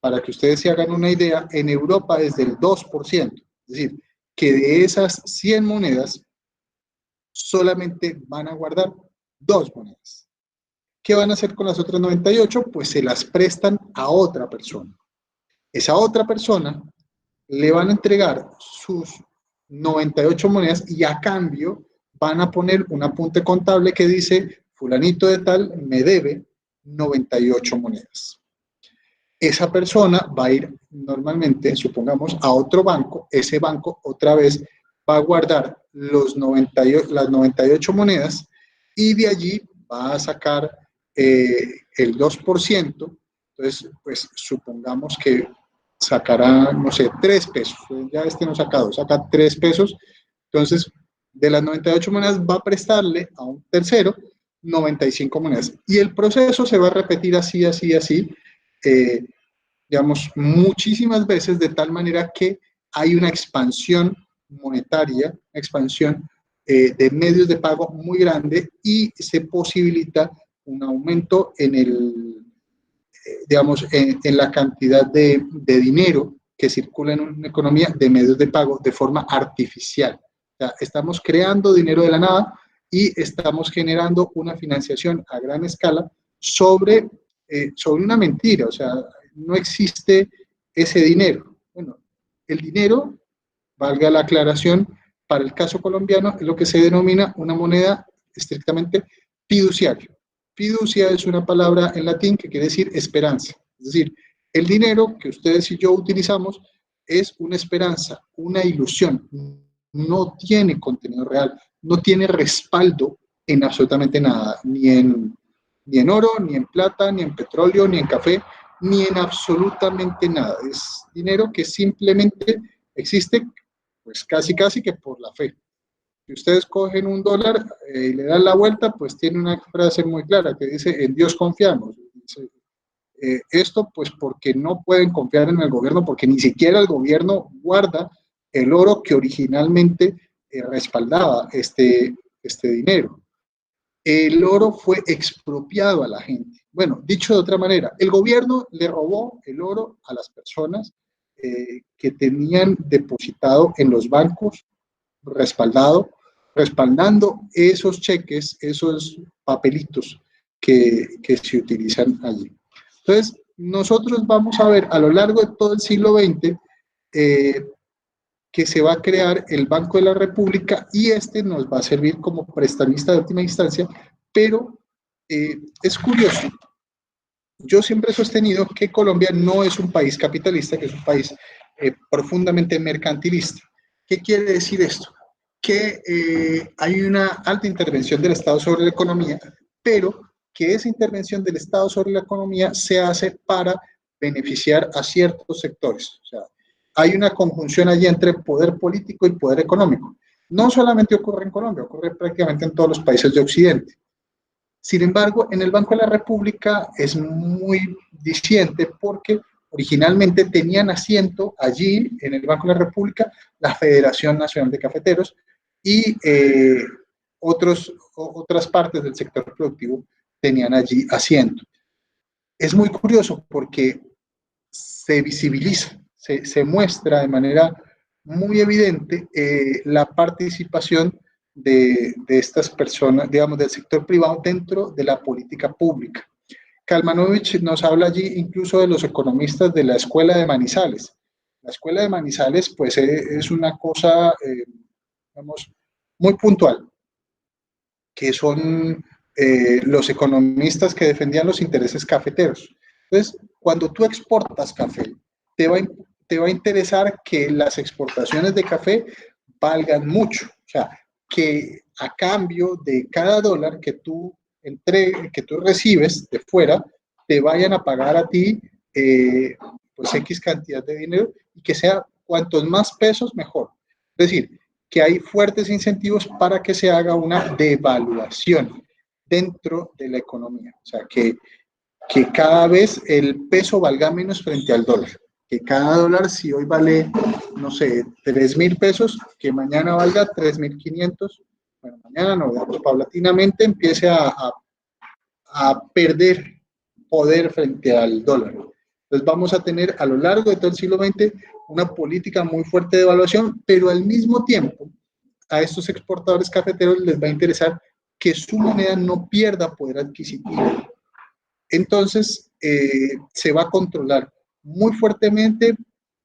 para que ustedes se hagan una idea, en Europa es del 2%. Es decir, que de esas 100 monedas solamente van a guardar 2 monedas. ¿Qué van a hacer con las otras 98? Pues se las prestan a otra persona. Esa otra persona le van a entregar sus 98 monedas y a cambio van a poner un apunte contable que dice, fulanito de tal me debe 98 monedas. Esa persona va a ir normalmente, supongamos, a otro banco, ese banco otra vez va a guardar las 98 monedas y de allí va a sacar el 2%, entonces, pues supongamos que sacará, no sé, 3 pesos, ya este no saca 2, saca 3 pesos, entonces de las 98 monedas va a prestarle a un tercero 95 monedas y el proceso se va a repetir así, así, así, digamos, muchísimas veces, de tal manera que hay una expansión monetaria, una expansión de medios de pago muy grande y se posibilita un aumento en el, digamos, en la cantidad de dinero que circula en una economía de medios de pago de forma artificial. O sea, estamos creando dinero de la nada y estamos generando una financiación a gran escala sobre una mentira. O sea, no existe ese dinero. Bueno, el dinero, valga la aclaración, para el caso colombiano es lo que se denomina una moneda estrictamente fiduciaria. Fiducia es una palabra en latín que quiere decir esperanza. Es decir, el dinero que ustedes y yo utilizamos es una esperanza, una ilusión. No tiene contenido real, no tiene respaldo en absolutamente nada, ni en oro, ni en plata, ni en petróleo, ni en café, ni en absolutamente nada. Es dinero que simplemente existe, pues casi que por la fe. Si ustedes cogen un dólar y le dan la vuelta, pues tiene una frase muy clara que dice, en Dios confiamos. Dice, esto pues porque no pueden confiar en el gobierno, porque ni siquiera el gobierno guarda el oro que originalmente respaldaba este dinero. El oro fue expropiado a la gente. Bueno, dicho de otra manera, el gobierno le robó el oro a las personas que tenían depositado en los bancos, respaldando esos cheques, esos papelitos que se utilizan allí. Entonces, nosotros vamos a ver a lo largo de todo el siglo XX que se va a crear el Banco de la República y este nos va a servir como prestamista de última instancia, pero es curioso. Yo siempre he sostenido que Colombia no es un país capitalista, que es un país profundamente mercantilista. ¿Qué quiere decir esto? Que hay una alta intervención del Estado sobre la economía, pero que esa intervención del Estado sobre la economía se hace para beneficiar a ciertos sectores. O sea, hay una conjunción allí entre poder político y poder económico. No solamente ocurre en Colombia, ocurre prácticamente en todos los países de Occidente. Sin embargo, en el Banco de la República es muy diciente porque originalmente tenían asiento allí en el Banco de la República la Federación Nacional de Cafeteros y otras partes del sector productivo tenían allí asiento. Es muy curioso porque se visibiliza, se muestra de manera muy evidente la participación de estas personas, digamos, del sector privado dentro de la política pública. Kalmanovich nos habla allí incluso de los economistas de la Escuela de Manizales. La Escuela de Manizales, pues, es una cosa, digamos, muy puntual, que son los economistas que defendían los intereses cafeteros. Entonces, cuando tú exportas café, te va a interesar que las exportaciones de café valgan mucho. O sea, que a cambio de cada dólar que tú recibes de fuera, te vayan a pagar a ti pues X cantidad de dinero y que sea cuantos más pesos mejor. Es decir, que hay fuertes incentivos para que se haga una devaluación dentro de la economía. O sea, que cada vez el peso valga menos frente al dólar. Que cada dólar, si hoy vale, no sé, 3.000 pesos, que mañana valga 3.500. Bueno, mañana no, pues paulatinamente empiece a perder poder frente al dólar. Entonces vamos a tener a lo largo de todo el siglo XX una política muy fuerte de devaluación, pero al mismo tiempo a estos exportadores cafeteros les va a interesar que su moneda no pierda poder adquisitivo. Entonces se va a controlar muy fuertemente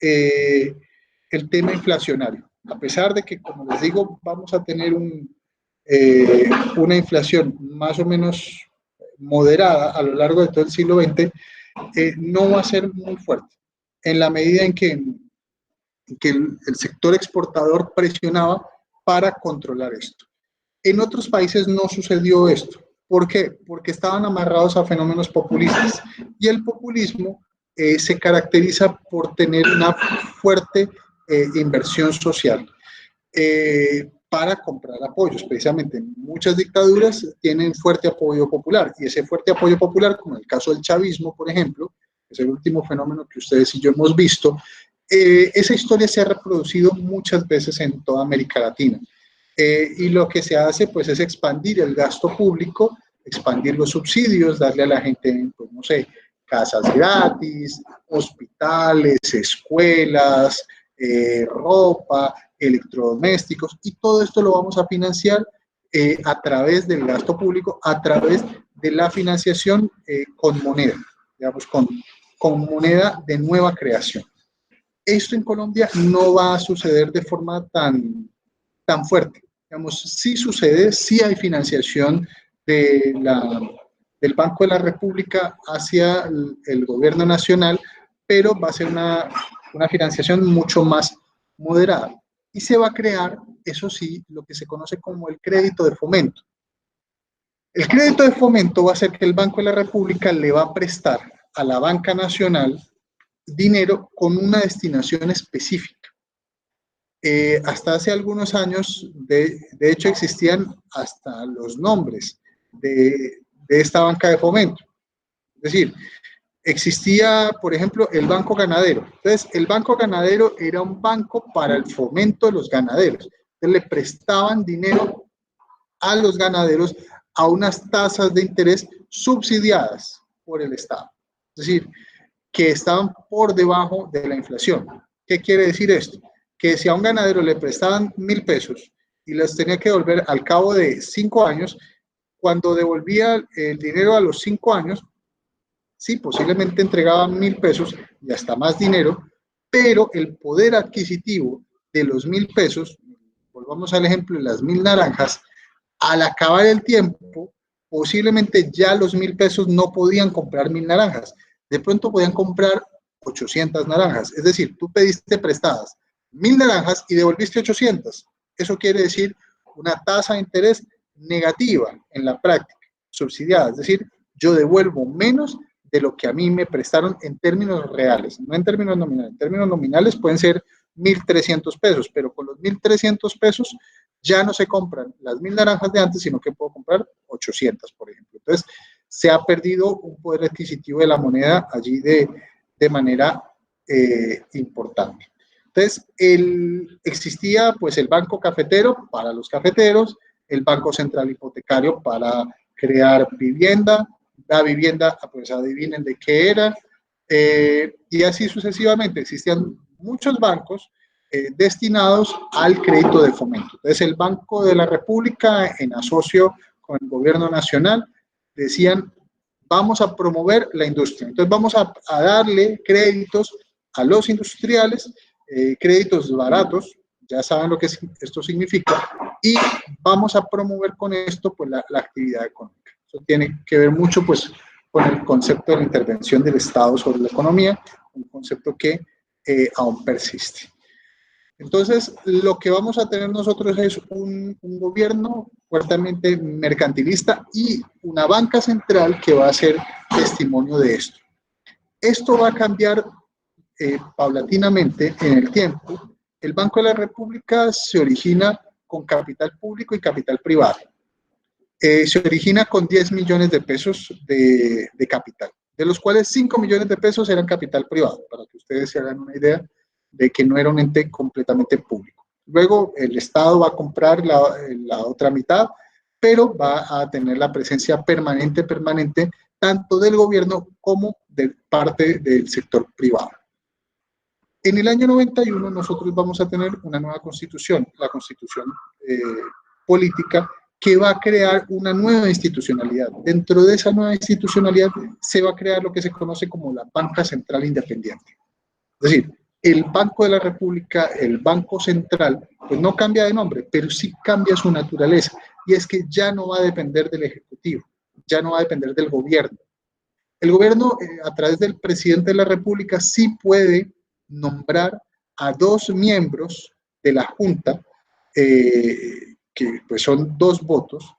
el tema inflacionario. A pesar de que, como les digo, vamos a tener una inflación más o menos moderada a lo largo de todo el siglo XX, no va a ser muy fuerte, en la medida en que el sector exportador presionaba para controlar esto. En otros países no sucedió esto. ¿Por qué? Porque estaban amarrados a fenómenos populistas. Y el populismo se caracteriza por tener una fuerte inversión social para comprar apoyos. Precisamente muchas dictaduras tienen fuerte apoyo popular. Y ese fuerte apoyo popular, como en el caso del chavismo, por ejemplo, es el último fenómeno que ustedes y yo hemos visto, esa historia se ha reproducido muchas veces en toda América Latina. Y lo que se hace pues es expandir el gasto público, expandir los subsidios, darle a la gente, pues no sé, casas gratis, hospitales, escuelas, ropa, electrodomésticos, y todo esto lo vamos a financiar a través del gasto público, a través de la financiación con moneda, digamos, con moneda de nueva creación. Esto en Colombia no va a suceder de forma tan fuerte. Digamos, sí sucede, sí hay financiación del Banco de la República hacia el gobierno nacional, pero va a ser una financiación mucho más moderada. Y se va a crear, eso sí, lo que se conoce como el crédito de fomento. El crédito de fomento va a ser que el Banco de la República le va a prestar a la banca nacional dinero con una destinación específica. Hasta hace algunos años, de hecho, existían hasta los nombres de esta banca de fomento. Es decir, existía, por ejemplo, el Banco Ganadero. Entonces, el Banco Ganadero era un banco para el fomento de los ganaderos. Entonces, le prestaban dinero a los ganaderos a unas tasas de interés subsidiadas por el Estado. Es decir, que estaban por debajo de la inflación. ¿Qué quiere decir esto? Que si a un ganadero le prestaban 1.000 pesos y los tenía que devolver al cabo de 5 años, cuando devolvía el dinero a los 5 años, sí, posiblemente entregaban 1.000 pesos y hasta más dinero, pero el poder adquisitivo de los 1.000 pesos, volvamos al ejemplo de las 1.000 naranjas, al acabar el tiempo, posiblemente ya los 1.000 pesos no podían comprar 1.000 naranjas. De pronto podían comprar 800 naranjas. Es decir, tú pediste prestadas 1.000 naranjas y devolviste 800. Eso quiere decir una tasa de interés negativa en la práctica, subsidiada. Es decir, yo devuelvo menos de lo que a mí me prestaron en términos reales, no en términos nominales. En términos nominales pueden ser 1.300 pesos, pero con los 1.300 pesos ya no se compran las 1.000 naranjas de antes, sino que puedo comprar 800, por ejemplo. Entonces, se ha perdido un poder adquisitivo de la moneda allí de de manera importante. Entonces, existía pues el banco cafetero para los cafeteros, el Banco Central Hipotecario para crear vivienda, la vivienda, pues adivinen de qué era, y así sucesivamente. Existían muchos bancos destinados al crédito de fomento. Entonces, el Banco de la República, en asocio con el gobierno nacional, decían, vamos a promover la industria. Entonces, vamos a darle créditos a los industriales, créditos baratos, ya saben lo que esto significa, y vamos a promover con esto pues, la actividad económica. Eso tiene que ver mucho pues, con el concepto de la intervención del Estado sobre la economía, un concepto que aún persiste. Entonces, lo que vamos a tener nosotros es un gobierno fuertemente mercantilista y una banca central que va a ser testimonio de esto. Esto va a cambiar paulatinamente en el tiempo. El Banco de la República se origina con capital público y capital privado. Se origina con 10 millones de pesos de capital, de los cuales 5 millones de pesos eran capital privado, para que ustedes se hagan una idea de que no era un ente completamente público. Luego el Estado va a comprar la otra mitad, pero va a tener la presencia permanente, tanto del gobierno como de parte del sector privado. En el año 91 nosotros vamos a tener una nueva constitución, la constitución política, que va a crear una nueva institucionalidad. Dentro de esa nueva institucionalidad se va a crear lo que se conoce como la Banca Central Independiente. Es decir, el Banco de la República, el Banco Central, pues no cambia de nombre, pero sí cambia su naturaleza, y es que ya no va a depender del Ejecutivo, ya no va a depender del gobierno. El gobierno, a través del presidente de la República, sí puede nombrar a 2 miembros de la Junta, que pues son 2 votos,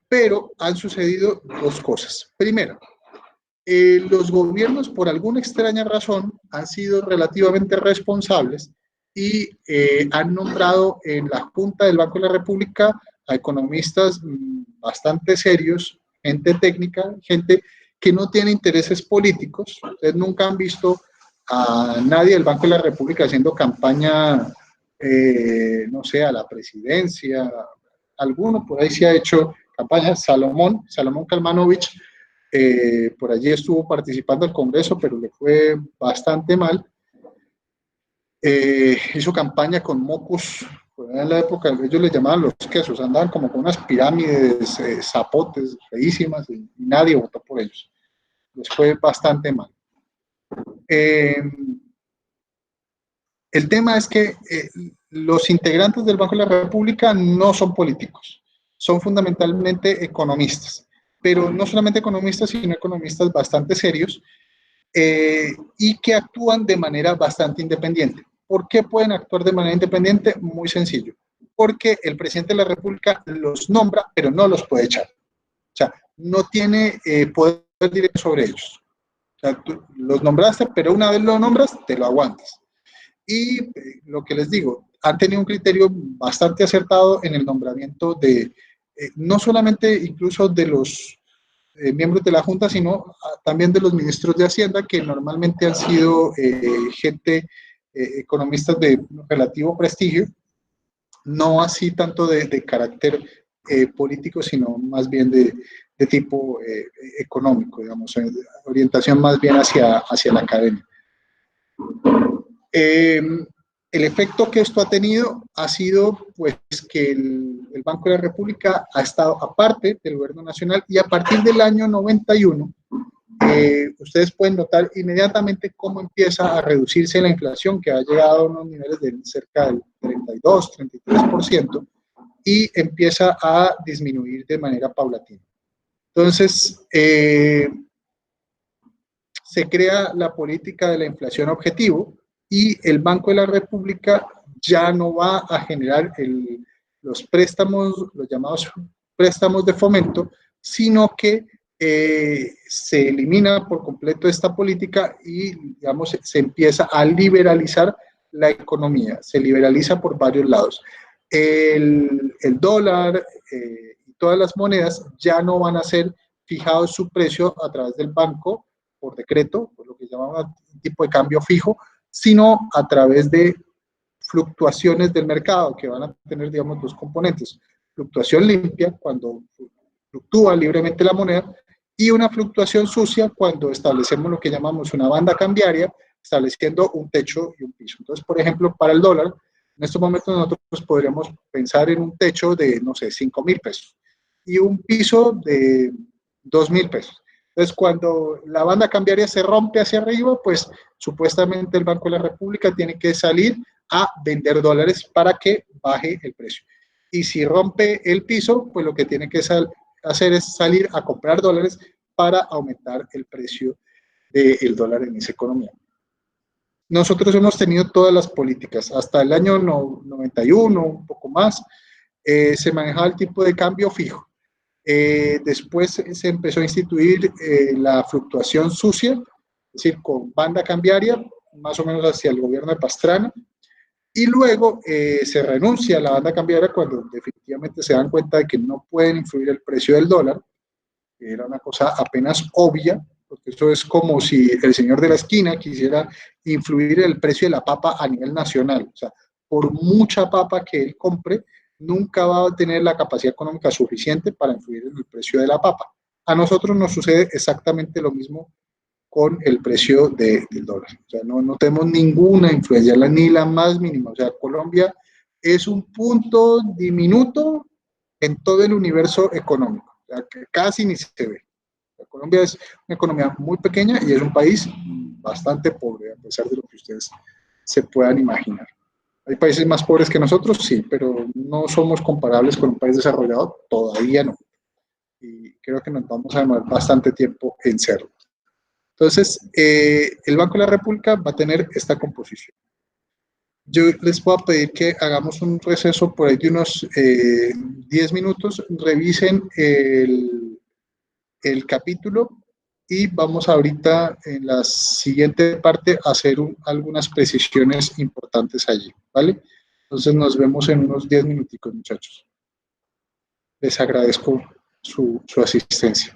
pero han sucedido 2 cosas. Primero, los gobiernos, por alguna extraña razón, han sido relativamente responsables y han nombrado en la Junta del Banco de la República a economistas bastante serios, gente técnica, gente que no tiene intereses políticos. Ustedes nunca han visto a nadie del Banco de la República haciendo campaña, no sé, a la presidencia. Alguno por ahí se ha hecho campaña. Salomón Kalmanovich, por allí estuvo participando al Congreso, pero le fue bastante mal. Hizo campaña con mocos, en la época ellos le llamaban los quesos, andaban como con unas pirámides, zapotes feísimas, y nadie votó por ellos. Les fue bastante mal. El tema es que los integrantes del Banco de la República no son políticos, son fundamentalmente economistas, pero no solamente economistas, sino economistas bastante serios, y que actúan de manera bastante independiente. ¿Por qué pueden actuar de manera independiente? Muy sencillo, porque el presidente de la República los nombra, pero no los puede echar. O sea, no tiene poder directo sobre ellos. O sea, tú los nombraste, pero una vez lo nombras, te lo aguantas. Y lo que les digo, han tenido un criterio bastante acertado en el nombramiento de, no solamente incluso de los miembros de la Junta, sino también de los ministros de Hacienda, que normalmente han sido gente, economistas de relativo prestigio, no así tanto de carácter político, sino más bien de tipo económico, digamos, orientación más bien hacia la academia. El efecto que esto ha tenido ha sido pues que el Banco de la República ha estado aparte del gobierno nacional, y a partir del año 91 ustedes pueden notar inmediatamente cómo empieza a reducirse la inflación, que ha llegado a unos niveles de cerca del 32, 33%, y empieza a disminuir de manera paulatina. Entonces, se crea la política de la inflación objetivo, y el Banco de la República ya no va a generar los préstamos, los llamados préstamos de fomento, sino que se elimina por completo esta política y, digamos, se empieza a liberalizar la economía. Se liberaliza por varios lados. El dólar y todas las monedas ya no van a ser fijados su precio a través del banco, por decreto, por lo que llamamos un tipo de cambio fijo, sino a través de fluctuaciones del mercado que van a tener, digamos, dos componentes. Fluctuación limpia, cuando fluctúa libremente la moneda, y una fluctuación sucia cuando establecemos lo que llamamos una banda cambiaria, estableciendo un techo y un piso. Entonces, por ejemplo, para el dólar, en estos momentos nosotros podríamos pensar en un techo de, no sé, 5.000 pesos y un piso de 2.000 pesos. Entonces, cuando la banda cambiaria se rompe hacia arriba, pues supuestamente el Banco de la República tiene que salir a vender dólares para que baje el precio. Y si rompe el piso, pues lo que tiene que hacer es salir a comprar dólares para aumentar el precio del dólar en esa economía. Nosotros hemos tenido todas las políticas. Hasta el año 91, un poco más, se manejaba el tipo de cambio fijo. Después se empezó a instituir la fluctuación sucia, es decir, con banda cambiaria, más o menos hacia el gobierno de Pastrana, y luego se renuncia a la banda cambiaria cuando definitivamente se dan cuenta de que no pueden influir el precio del dólar, que era una cosa apenas obvia, porque eso es como si el señor de la esquina quisiera influir el precio de la papa a nivel nacional. O sea, por mucha papa que él compre, nunca va a tener la capacidad económica suficiente para influir en el precio de la papa. A nosotros nos sucede exactamente lo mismo con el precio del dólar. O sea, no tenemos ninguna influencia, ni la más mínima. O sea, Colombia es un punto diminuto en todo el universo económico. O sea, que casi ni se ve. Colombia es una economía muy pequeña y es un país bastante pobre, a pesar de lo que ustedes se puedan imaginar. Hay países más pobres que nosotros, sí, pero no somos comparables con un país desarrollado, todavía no. Y creo que nos vamos a demorar bastante tiempo en serlo. Entonces, el Banco de la República va a tener esta composición. Yo les puedo pedir que hagamos un receso por ahí de unos 10 minutos, revisen el capítulo y vamos ahorita en la siguiente parte a hacer algunas precisiones importantes allí, ¿vale? Entonces nos vemos en unos 10 minuticos, muchachos. Les agradezco su asistencia.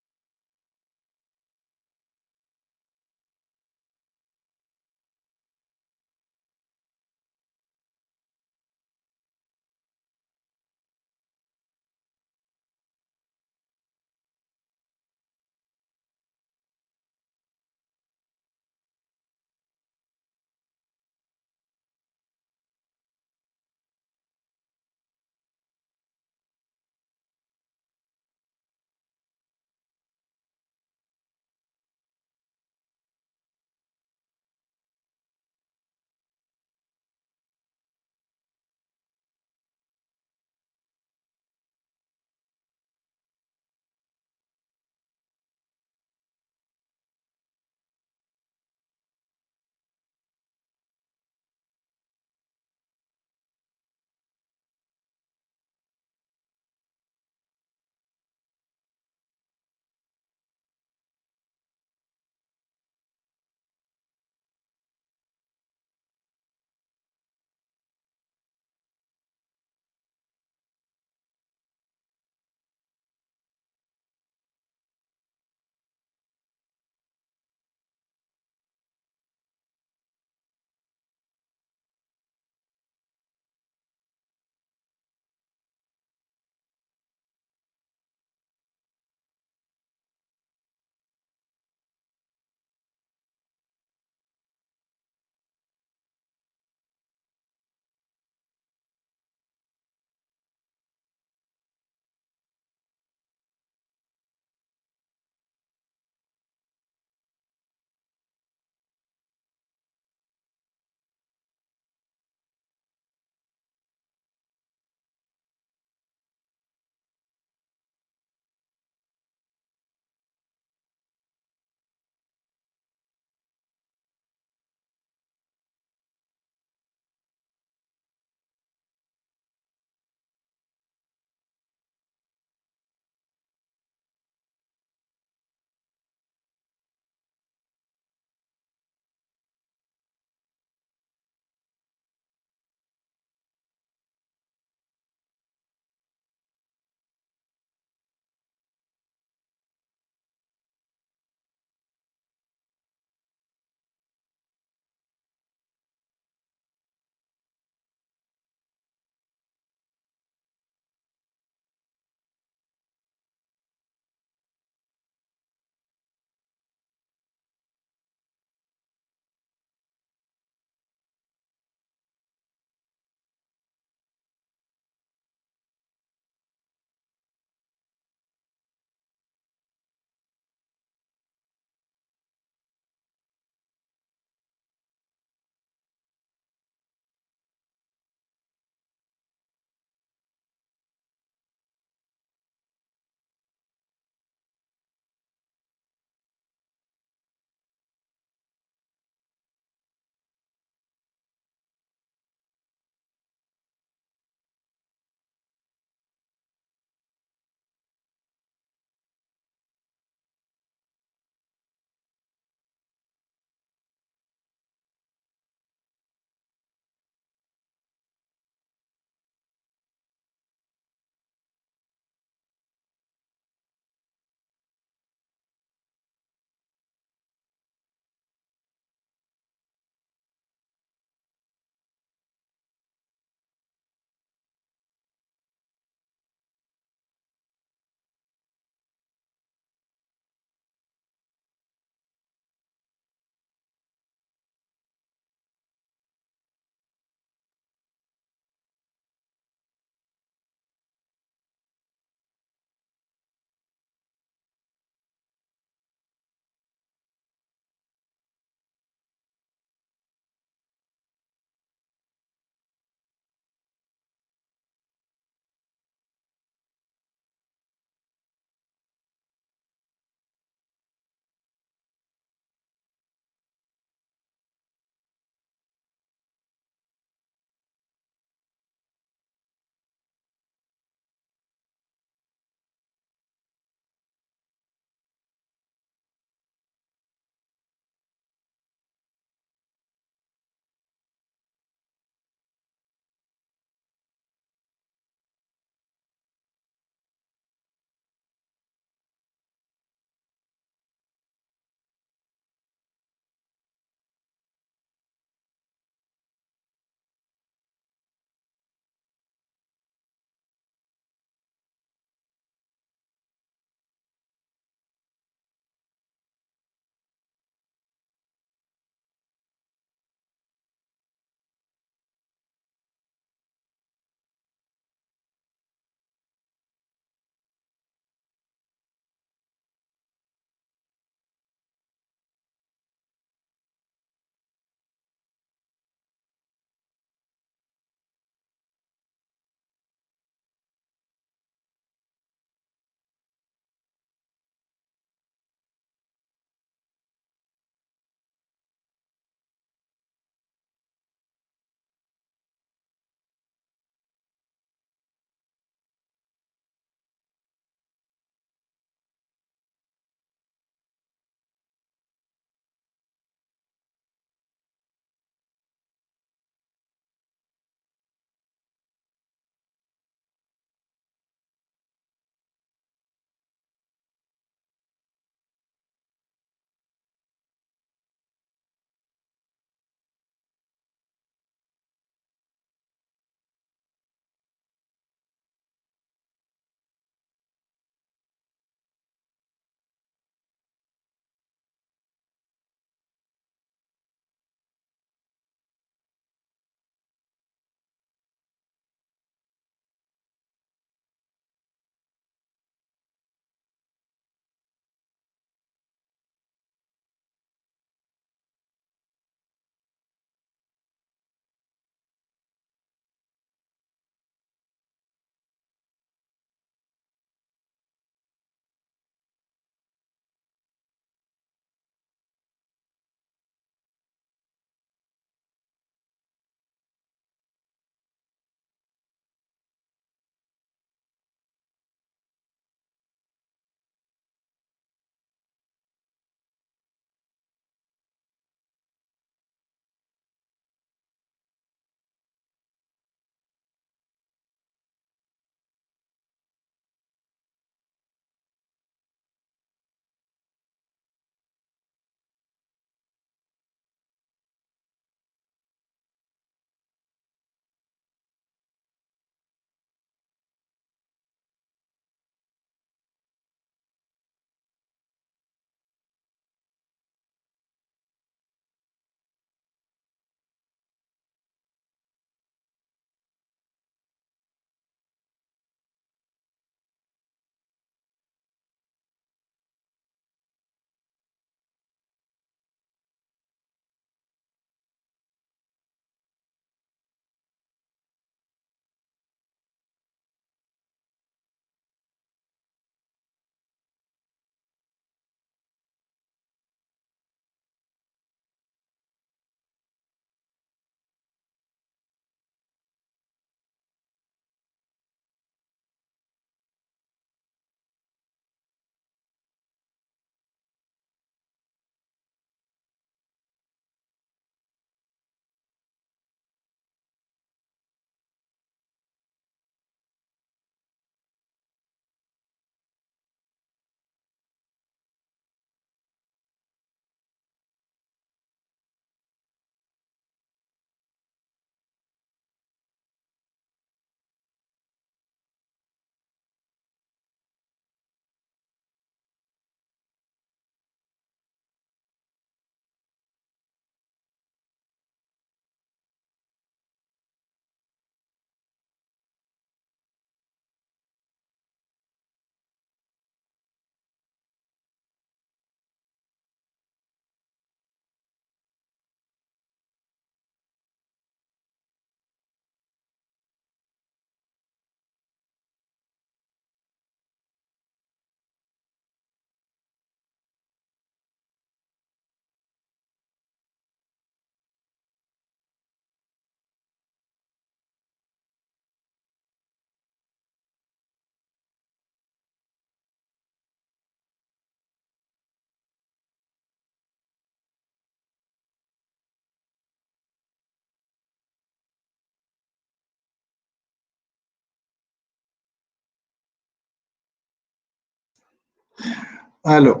Aló,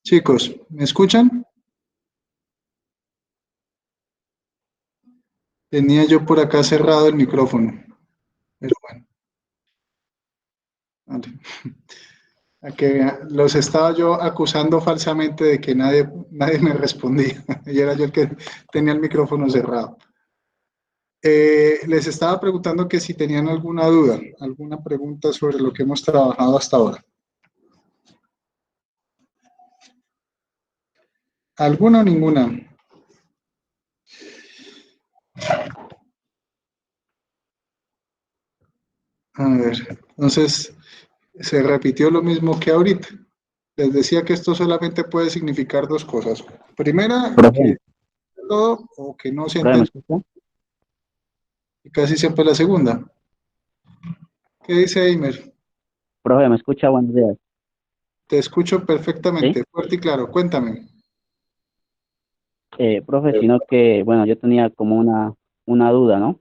chicos, ¿me escuchan? Tenía yo por acá cerrado el micrófono, pero bueno, vale. A que los estaba yo acusando falsamente de que nadie me respondía y era yo el que tenía el micrófono cerrado. Les estaba preguntando que si tenían alguna duda, alguna pregunta sobre lo que hemos trabajado hasta ahora. ¿Alguna o ninguna? A ver, entonces se repitió lo mismo que ahorita. Les decía que esto solamente puede significar dos cosas. Primera, Profe, que todo o que no se profe, ¿me entendió, escucha? y casi siempre la segunda. ¿Qué dice Eimer? Profe, ¿me escucha? Buenos días. Te escucho ¿Sí? perfectamente, fuerte y claro. Cuéntame. Profe, sino que, bueno, yo tenía como una duda, ¿no?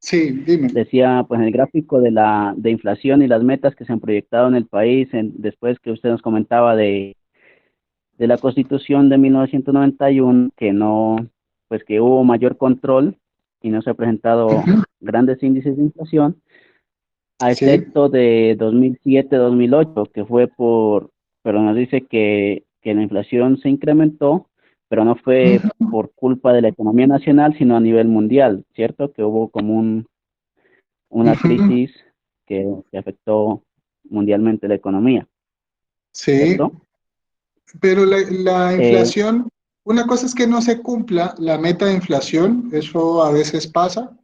Sí, dime. Decía, pues, en el gráfico de inflación y las metas que se han proyectado en el país, después que usted nos comentaba de la Constitución de 1991, que no, pues, que hubo mayor control y no se han presentado Ujú. grandes índices de inflación, a Sí. excepto de 2007-2008, que fue pero nos dice que la inflación se incrementó, pero no fue Ujú. por culpa de la economía nacional, sino a nivel mundial, ¿cierto? Que hubo como una Ujú. crisis que afectó mundialmente la economía, Sí, ¿cierto? pero la Eh, inflación, una cosa es que no se cumpla la meta de inflación, eso a veces pasa.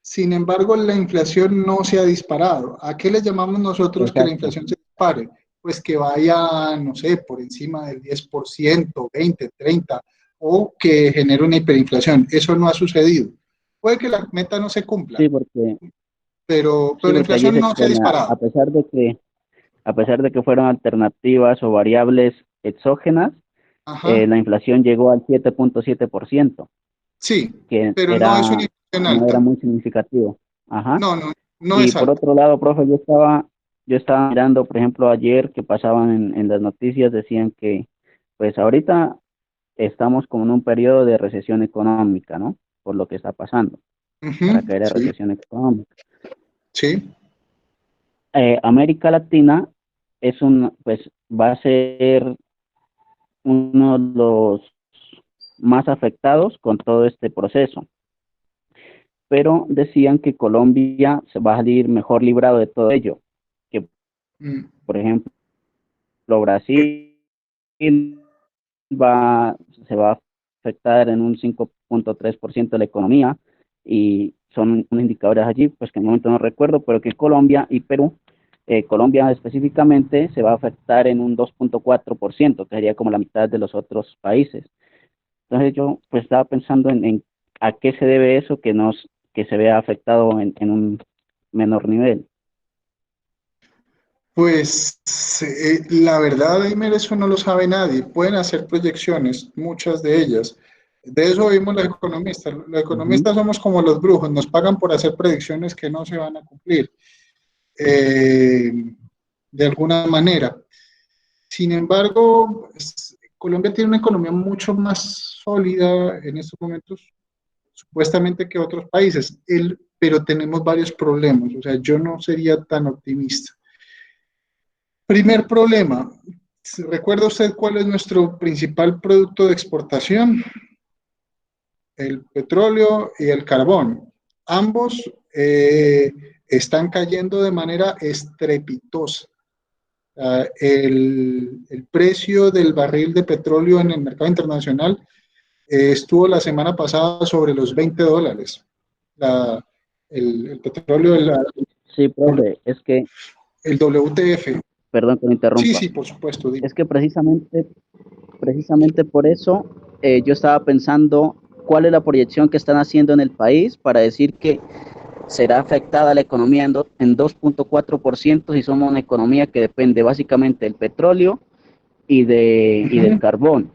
Sin embargo, la inflación no se ha disparado. ¿A qué le llamamos nosotros que la exacto. inflación se dispare? Pues que vaya, no sé, por encima del 10%, 20, 30, o que genere una hiperinflación. Eso no ha sucedido. Puede que la meta no se cumpla, Sí, porque, pero sí, la porque allí inflación se no se ha expone, disparado. a pesar de que fueron alternativas o variables exógenas, Ajá, la inflación llegó al 7.7%, sí, que pero no es una inflación no era alta. muy significativo. Ajá. No, no, no Y es por alta. otro lado, profe, yo estaba mirando, por ejemplo, ayer que pasaban en las noticias, decían que, pues ahorita estamos como en un periodo de recesión económica, ¿no? Por lo que está pasando, para Ujú, caer a sí, recesión económica. sí. América Latina pues va a ser uno de los más afectados con todo este proceso, pero decían que Colombia se va a salir mejor librado de todo ello, que Mm, por ejemplo Brasil va, se va a afectar en un 5.3% de la economía y son unos indicadores allí, pues que en el momento no recuerdo, pero que Colombia y Perú, Colombia específicamente se va a afectar en un 2.4%, que sería como la mitad de los otros países. Entonces yo pues estaba pensando en a qué se debe eso que se vea afectado en un menor nivel. Pues la verdad, Aimer, eso no lo sabe nadie. Pueden hacer proyecciones, muchas de ellas. De eso vimos los economistas. Los Ujú. economistas somos como los brujos, nos pagan por hacer predicciones que no se van a cumplir, eh, de alguna manera. Sin embargo, Colombia tiene una economía mucho más sólida en estos momentos, supuestamente, que otros países, pero tenemos varios problemas. O sea, yo no sería tan optimista. Primer problema, ¿recuerda usted cuál es nuestro principal producto de exportación? El petróleo y el carbón. Ambos están cayendo de manera estrepitosa. El precio del barril de petróleo en el mercado internacional estuvo la semana pasada sobre los $20. La, el petróleo, Sí, profe, es que, el WTF. perdón que me Sí, interrumpa, sí, por supuesto. es que precisamente por eso yo estaba pensando cuál es la proyección que están haciendo en el país para decir que será afectada la economía en 2.4% si somos una economía que depende básicamente del petróleo y del Ujú. carbón.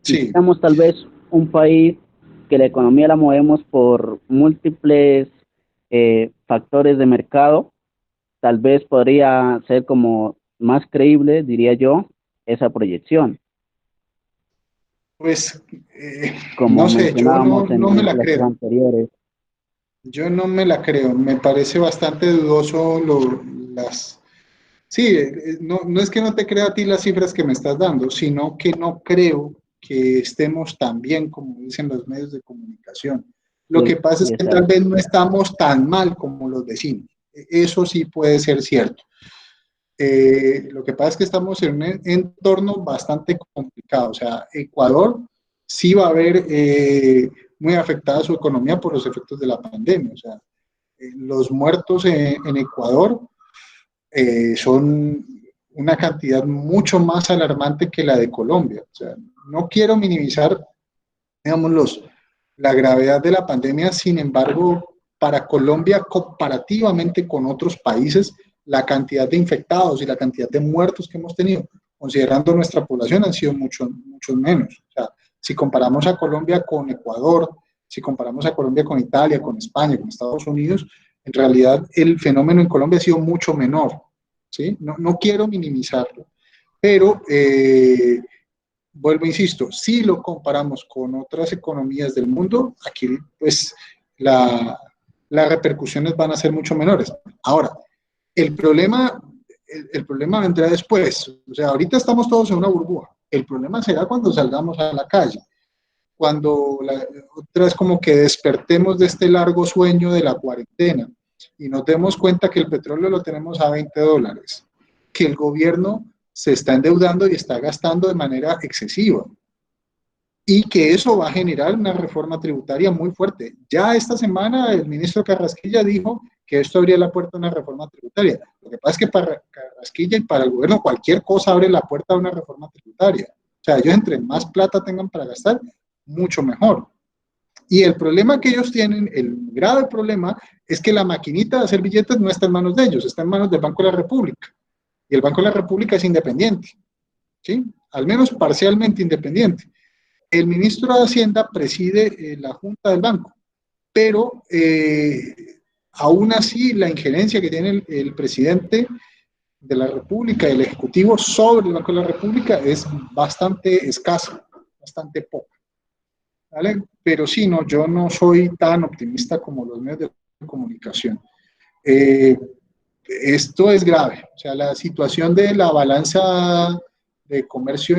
Si Sí, fuéramos tal vez un país que la economía la movemos por múltiples factores de mercado, tal vez podría ser como más creíble, diría yo, esa proyección, Pues, como no sé, yo mencionábamos no me en la clases creo. anteriores. Yo no me la creo. Me parece bastante dudoso las... Sí, no es que no te crea a ti las cifras que me estás dando, sino que no creo que estemos tan bien como dicen los medios de comunicación. Lo que Sí, pasa es sí, que tal exacto. vez no estamos tan mal como los decimos. Eso sí puede ser cierto. Lo que pasa es que estamos en un entorno bastante complicado. O sea, Ecuador sí va a ver muy afectada su economía por los efectos de la pandemia. O sea, los muertos en Ecuador son una cantidad mucho más alarmante que la de Colombia. O sea, no quiero minimizar, digamos, la gravedad de la pandemia, sin embargo, para Colombia, comparativamente con otros países, la cantidad de infectados y la cantidad de muertos que hemos tenido, considerando nuestra población, han sido mucho menos. O sea, si comparamos a Colombia con Ecuador, si comparamos a Colombia con Italia, con España, con Estados Unidos, en realidad el fenómeno en Colombia ha sido mucho menor. ¿Sí? No quiero minimizarlo, pero vuelvo, insisto, si lo comparamos con otras economías del mundo, aquí pues las repercusiones van a ser mucho menores. Ahora, el problema, el problema vendrá después. O sea, ahorita estamos todos en una burbuja. El problema será cuando salgamos a la calle, cuando otra vez como que despertemos de este largo sueño de la cuarentena y nos demos cuenta que el petróleo lo tenemos a $20, que el gobierno se está endeudando y está gastando de manera excesiva y que eso va a generar una reforma tributaria muy fuerte. Ya esta semana el ministro Carrasquilla dijo que esto abría la puerta a una reforma tributaria. Lo que pasa es que para Carrasquilla y para el gobierno cualquier cosa abre la puerta a una reforma tributaria. O sea, ellos entre más plata tengan para gastar, mucho mejor. Y el problema que ellos tienen, el grave problema, es que la maquinita de hacer billetes no está en manos de ellos, está en manos del Banco de la República. Y el Banco de la República es independiente, ¿sí? Al menos parcialmente independiente. El ministro de Hacienda preside la Junta del Banco, pero aún así la injerencia que tiene el presidente de la República, el Ejecutivo sobre el Banco de la República es bastante escasa, bastante poca. ¿Vale? Pero sí, no, yo no soy tan optimista como los medios de comunicación. Eh, Esto es grave, o sea, la situación de la balanza de comercio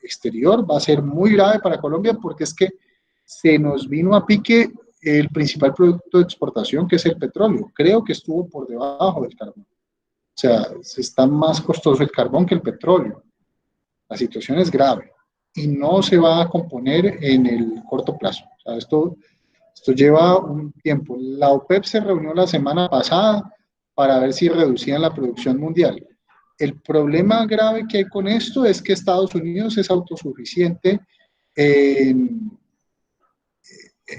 exterior va a ser muy grave para Colombia porque es que se nos vino a pique el principal producto de exportación, que es el petróleo. Creo que estuvo por debajo del carbón. O sea, está más costoso el carbón que el petróleo. La situación es grave y no se va a componer en el corto plazo. O sea, esto lleva un tiempo. La OPEP se reunió la semana pasada para ver si reducían la producción mundial. El problema grave que hay con esto es que Estados Unidos es autosuficiente en,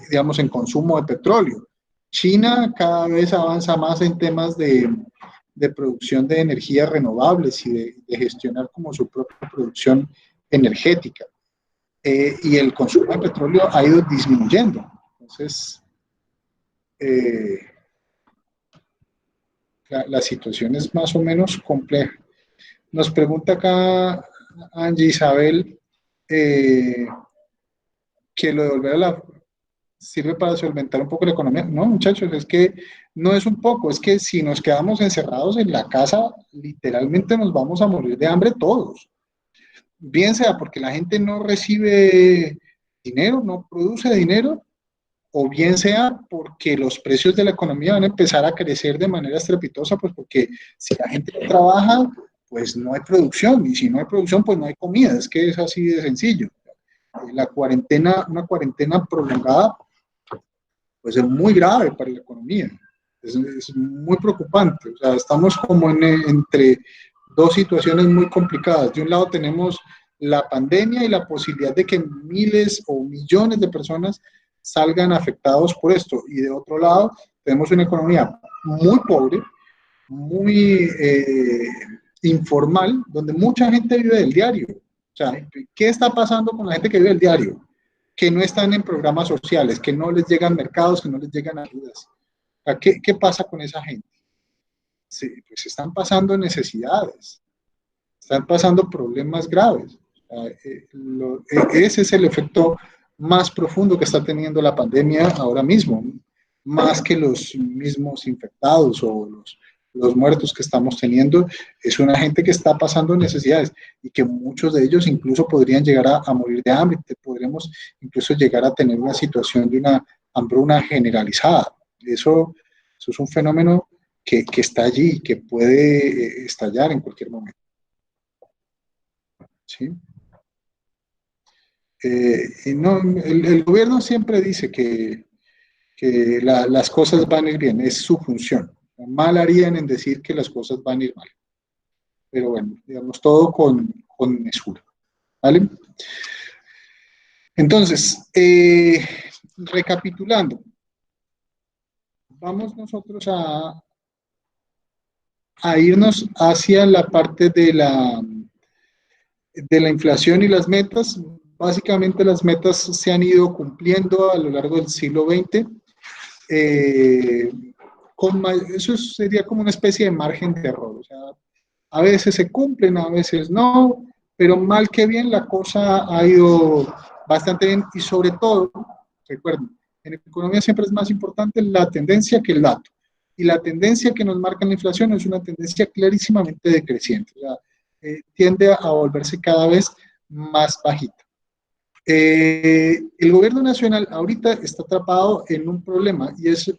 digamos, en consumo de petróleo. China cada vez avanza más en temas de producción de energías renovables y de gestionar como su propia producción energética. Y el consumo de petróleo ha ido disminuyendo. Entonces, eh, la situación es más o menos compleja. Nos pregunta acá Angie Isabel que lo de volver a la sirve para solventar un poco la economía. No, muchachos, es que no es un poco, es que si nos quedamos encerrados en la casa, literalmente nos vamos a morir de hambre todos. Bien sea porque la gente no recibe dinero, no produce dinero, o bien sea porque los precios de la economía van a empezar a crecer de manera estrepitosa, pues porque si la gente no trabaja, pues no hay producción, y si no hay producción, pues no hay comida, es que es así de sencillo. La cuarentena, una cuarentena prolongada, pues es muy grave para la economía, es muy preocupante, o sea, estamos como entre dos situaciones muy complicadas. De un lado tenemos la pandemia y la posibilidad de que miles o millones de personas salgan afectados por esto. Y de otro lado, tenemos una economía muy pobre, muy informal, donde mucha gente vive del diario. O sea, ¿qué está pasando con la gente que vive del diario? Que no están en programas sociales, que no les llegan mercados, que no les llegan ayudas. ¿Qué pasa con esa gente? pues están pasando necesidades, están pasando problemas graves. Ese es el efecto más profundo que está teniendo la pandemia ahora mismo, más que los mismos infectados o los muertos que estamos teniendo. Es una gente que está pasando necesidades y que muchos de ellos incluso podrían llegar a morir de hambre. Podremos incluso llegar a tener una situación de una hambruna generalizada. Eso es un fenómeno que está allí y que puede estallar en cualquier momento. ¿Sí? No, el gobierno siempre dice que las cosas van a ir bien, es su función. Mal harían en decir que las cosas van a ir mal. Pero bueno, digamos, todo con mesura. ¿Vale? Entonces, recapitulando, vamos nosotros a irnos hacia la parte de la inflación y las metas. Básicamente las metas se han ido cumpliendo a lo largo del siglo XX. Eso sería como una especie de margen de error. O sea, a veces se cumplen, a veces no, pero mal que bien la cosa ha ido bastante bien y sobre todo, recuerden, en economía siempre es más importante la tendencia que el dato. Y la tendencia que nos marca la inflación es una tendencia clarísimamente decreciente. O sea, tiende a volverse cada vez más bajita. El gobierno nacional ahorita está atrapado en un problema y es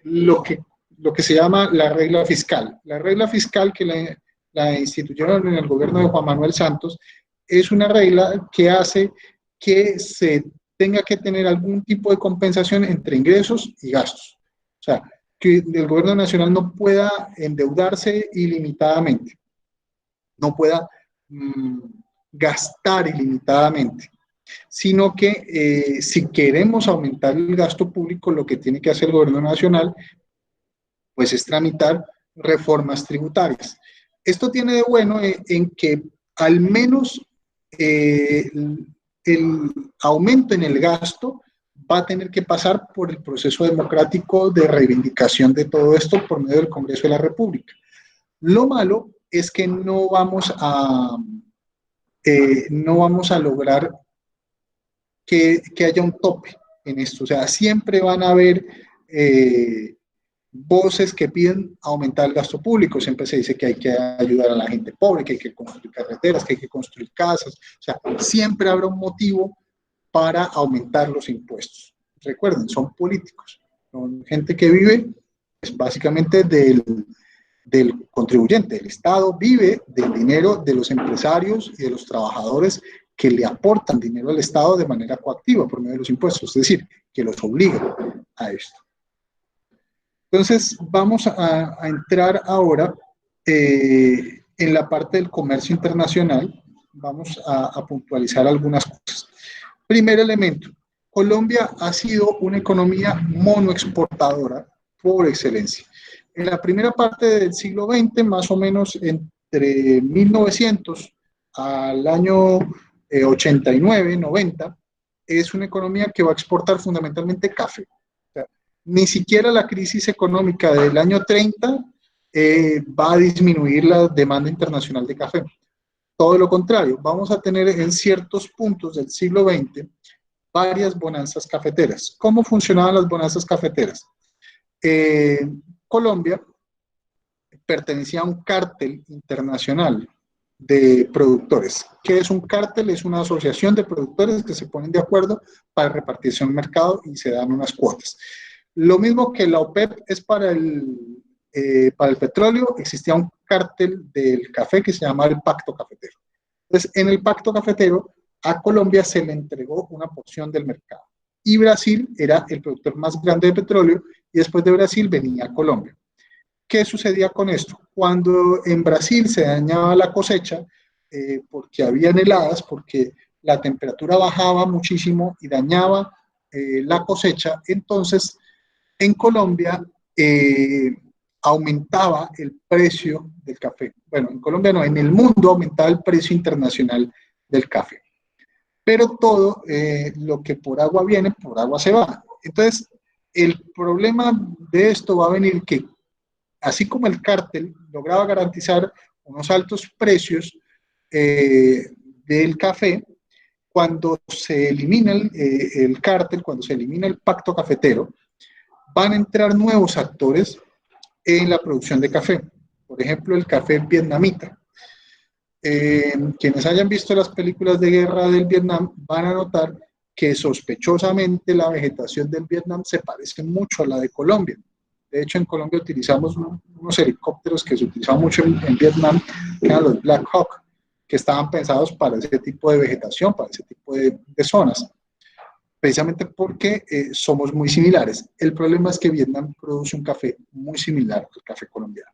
lo que se llama la regla fiscal. La regla fiscal que la instituyeron en el gobierno de Juan Manuel Santos es una regla que hace que se tenga que tener algún tipo de compensación entre ingresos y gastos. O sea, que el gobierno nacional no pueda endeudarse ilimitadamente, no pueda gastar ilimitadamente, sino que si queremos aumentar el gasto público, lo que tiene que hacer el gobierno nacional pues es tramitar reformas tributarias. Esto tiene de bueno en que al menos el aumento en el gasto va a tener que pasar por el proceso democrático de reivindicación de todo esto por medio del Congreso de la República. Lo malo es que no vamos a lograr que haya un tope en esto. O sea, siempre van a haber voces que piden aumentar el gasto público. Siempre se dice que hay que ayudar a la gente pobre, que hay que construir carreteras, que hay que construir casas. O sea, siempre habrá un motivo para aumentar los impuestos. Recuerden, son políticos, son gente que vive pues, básicamente del contribuyente. El Estado vive del dinero de los empresarios y de los trabajadores que le aportan dinero al Estado de manera coactiva por medio de los impuestos, es decir, que los obligan a esto. Entonces, vamos a entrar ahora en la parte del comercio internacional. Vamos a puntualizar algunas cosas. Primer elemento, Colombia ha sido una economía monoexportadora por excelencia. En la primera parte del siglo XX, más o menos entre 1900 al año 89, 90, es una economía que va a exportar fundamentalmente café. O sea, ni siquiera la crisis económica del año 30 va a disminuir la demanda internacional de café. Todo lo contrario, vamos a tener en ciertos puntos del siglo XX varias bonanzas cafeteras. ¿Cómo funcionaban las bonanzas cafeteras? Colombia pertenecía a un cártel internacional de productores. ¿Qué es un cártel? Es una asociación de productores que se ponen de acuerdo para repartirse un mercado y se dan unas cuotas. Lo mismo que la OPEP es para el petróleo, existía un cártel del café que se llama el Pacto Cafetero. Entonces, en el Pacto Cafetero, a Colombia se le entregó una porción del mercado. Y Brasil era el productor más grande de petróleo y después de Brasil venía Colombia. ¿Qué sucedía con esto? Cuando en Brasil se dañaba la cosecha, porque habían heladas, porque la temperatura bajaba muchísimo y dañaba la cosecha, entonces en Colombia aumentaba el precio del café. Bueno, en Colombia no, en el mundo aumentaba el precio internacional del café. Pero todo lo que por agua viene, por agua se va. Entonces, el problema de esto va a venir que así como el cártel lograba garantizar unos altos precios del café, cuando se elimina el cártel, cuando se elimina el pacto cafetero, van a entrar nuevos actores en la producción de café. Por ejemplo, el café vietnamita. Quienes hayan visto las películas de guerra del Vietnam van a notar que sospechosamente la vegetación del Vietnam se parece mucho a la de Colombia. De hecho, en Colombia utilizamos unos helicópteros que se utilizaban mucho en Vietnam, que eran los Black Hawk, que estaban pensados para ese tipo de vegetación, para ese tipo de zonas, precisamente porque somos muy similares. El problema es que Vietnam produce un café muy similar al café colombiano.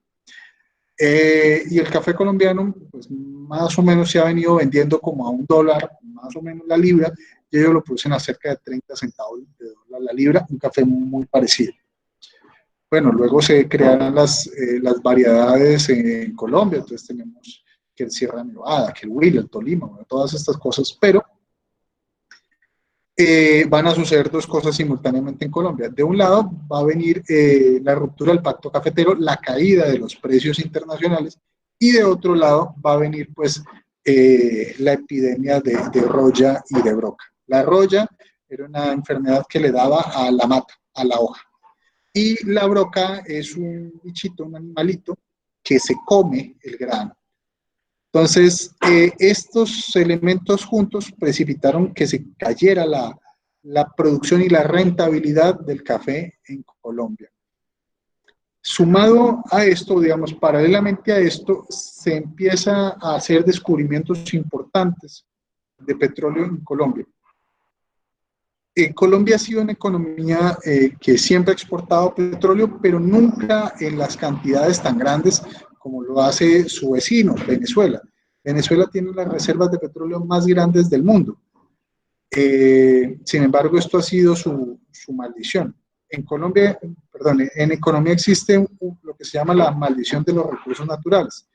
Y el café colombiano, pues más o menos se ha venido vendiendo como a $1, más o menos la libra, y ellos lo producen a cerca de 30 centavos de dólar la libra, un café muy parecido. Bueno, luego se crearon las variedades en Colombia, entonces tenemos que el Sierra Nevada, que el Huila, el Tolima, bueno, todas estas cosas, pero van a suceder dos cosas simultáneamente en Colombia. De un lado va a venir la ruptura del pacto cafetero, la caída de los precios internacionales, y de otro lado va a venir pues la epidemia de roya y de broca. La roya era una enfermedad que le daba a la mata, a la hoja, y la broca es un bichito, un animalito que se come el grano. Entonces, estos elementos juntos precipitaron que se cayera la producción y la rentabilidad del café en Colombia. Sumado a esto, digamos, paralelamente a esto, se empieza a hacer descubrimientos importantes de petróleo en Colombia. Colombia ha sido una economía que siempre ha exportado petróleo, pero nunca en las cantidades tan grandes como lo hace su vecino, Venezuela. Venezuela tiene las reservas de petróleo más grandes del mundo. Sin embargo, esto ha sido su maldición. En Colombia, perdón, en economía existe lo que se llama la maldición de los recursos naturales.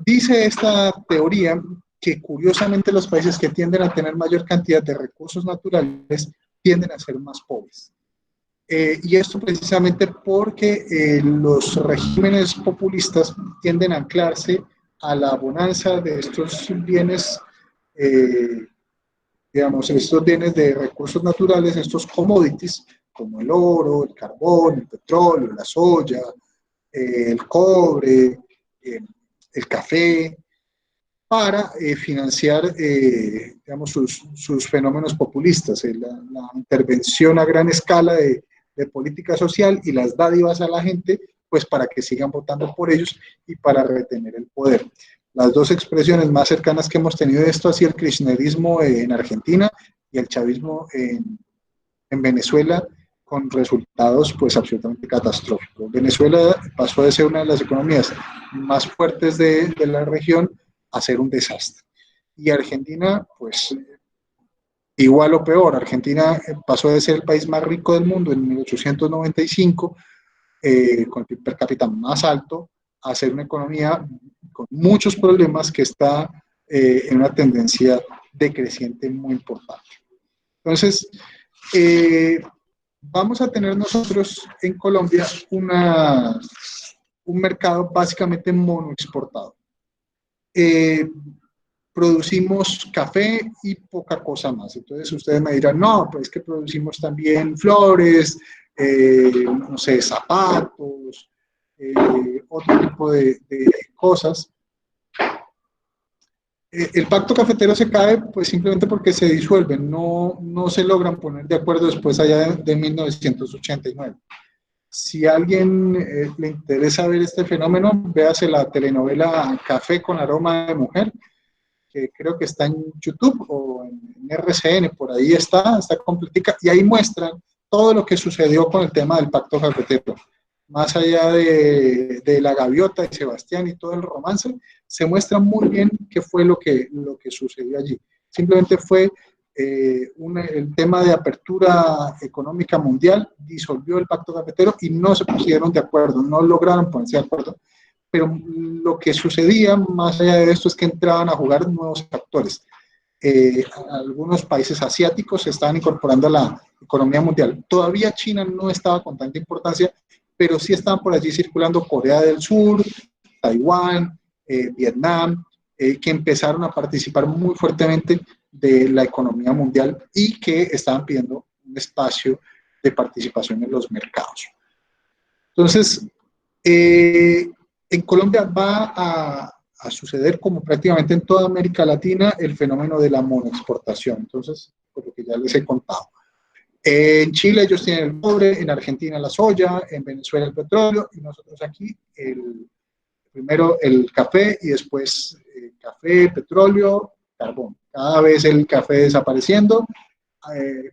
Dice esta teoría que curiosamente los países que tienden a tener mayor cantidad de recursos naturales tienden a ser más pobres. Y esto precisamente porque los regímenes populistas tienden a anclarse a la bonanza de estos bienes, digamos, estos bienes de recursos naturales, estos commodities, como el oro, el carbón, el petróleo, la soya, el cobre, el café, para financiar, digamos, sus fenómenos populistas, la intervención a gran escala de política social y las dádivas a la gente, pues para que sigan votando por ellos y para retener el poder. Las dos expresiones más cercanas que hemos tenido de esto ha sido el kirchnerismo en Argentina y el chavismo en Venezuela, con resultados pues absolutamente catastróficos. Venezuela pasó de ser una de las economías más fuertes de la región a ser un desastre. Y Argentina, pues igual o peor. Argentina pasó de ser el país más rico del mundo en 1895, con el PIB per cápita más alto, a ser una economía con muchos problemas que está en una tendencia decreciente muy importante. Entonces, vamos a tener nosotros en Colombia un mercado básicamente monoexportado. Producimos café y poca cosa más. Entonces ustedes me dirán, no, pues que producimos también flores, no sé, zapatos, otro tipo de cosas. El pacto cafetero se cae pues simplemente porque se disuelven, no se logran poner de acuerdo después allá de 1989. Si a alguien le interesa ver este fenómeno, véase la telenovela Café con aroma de mujer, que creo que está en YouTube o en RCN, por ahí está completica, y ahí muestran todo lo que sucedió con el tema del pacto cafetero. Más allá de la gaviota y Sebastián y todo el romance, se muestra muy bien qué fue lo que sucedió allí. Simplemente fue el tema de apertura económica mundial, disolvió el pacto cafetero y no se pusieron de acuerdo, no lograron ponerse de acuerdo. Pero lo que sucedía más allá de esto es que entraban a jugar nuevos actores. algunos países asiáticos se estaban incorporando a la economía mundial. Todavía China no estaba con tanta importancia, pero sí estaban por allí circulando Corea del Sur, Taiwán, Vietnam, que empezaron a participar muy fuertemente de la economía mundial y que estaban pidiendo un espacio de participación en los mercados. Entonces, en Colombia va a suceder, como prácticamente en toda América Latina, el fenómeno de la monoexportación. Entonces, por lo que ya les he contado. En Chile ellos tienen el cobre, en Argentina la soya, en Venezuela el petróleo, y nosotros aquí primero el café y después café, petróleo, carbón. Cada vez el café desapareciendo,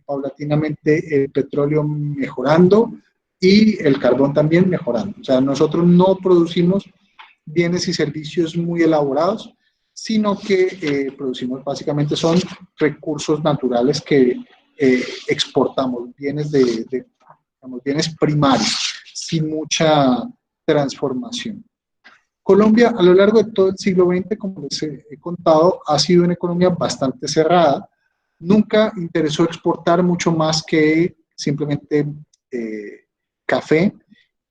paulatinamente el petróleo mejorando y el carbón también mejorando. O sea, nosotros no producimos bienes y servicios muy elaborados, sino que producimos básicamente son recursos naturales que exportamos, bienes digamos, bienes primarios, sin mucha transformación. Colombia, a lo largo de todo el siglo XX, como les he contado, ha sido una economía bastante cerrada. Nunca interesó exportar mucho más que simplemente café.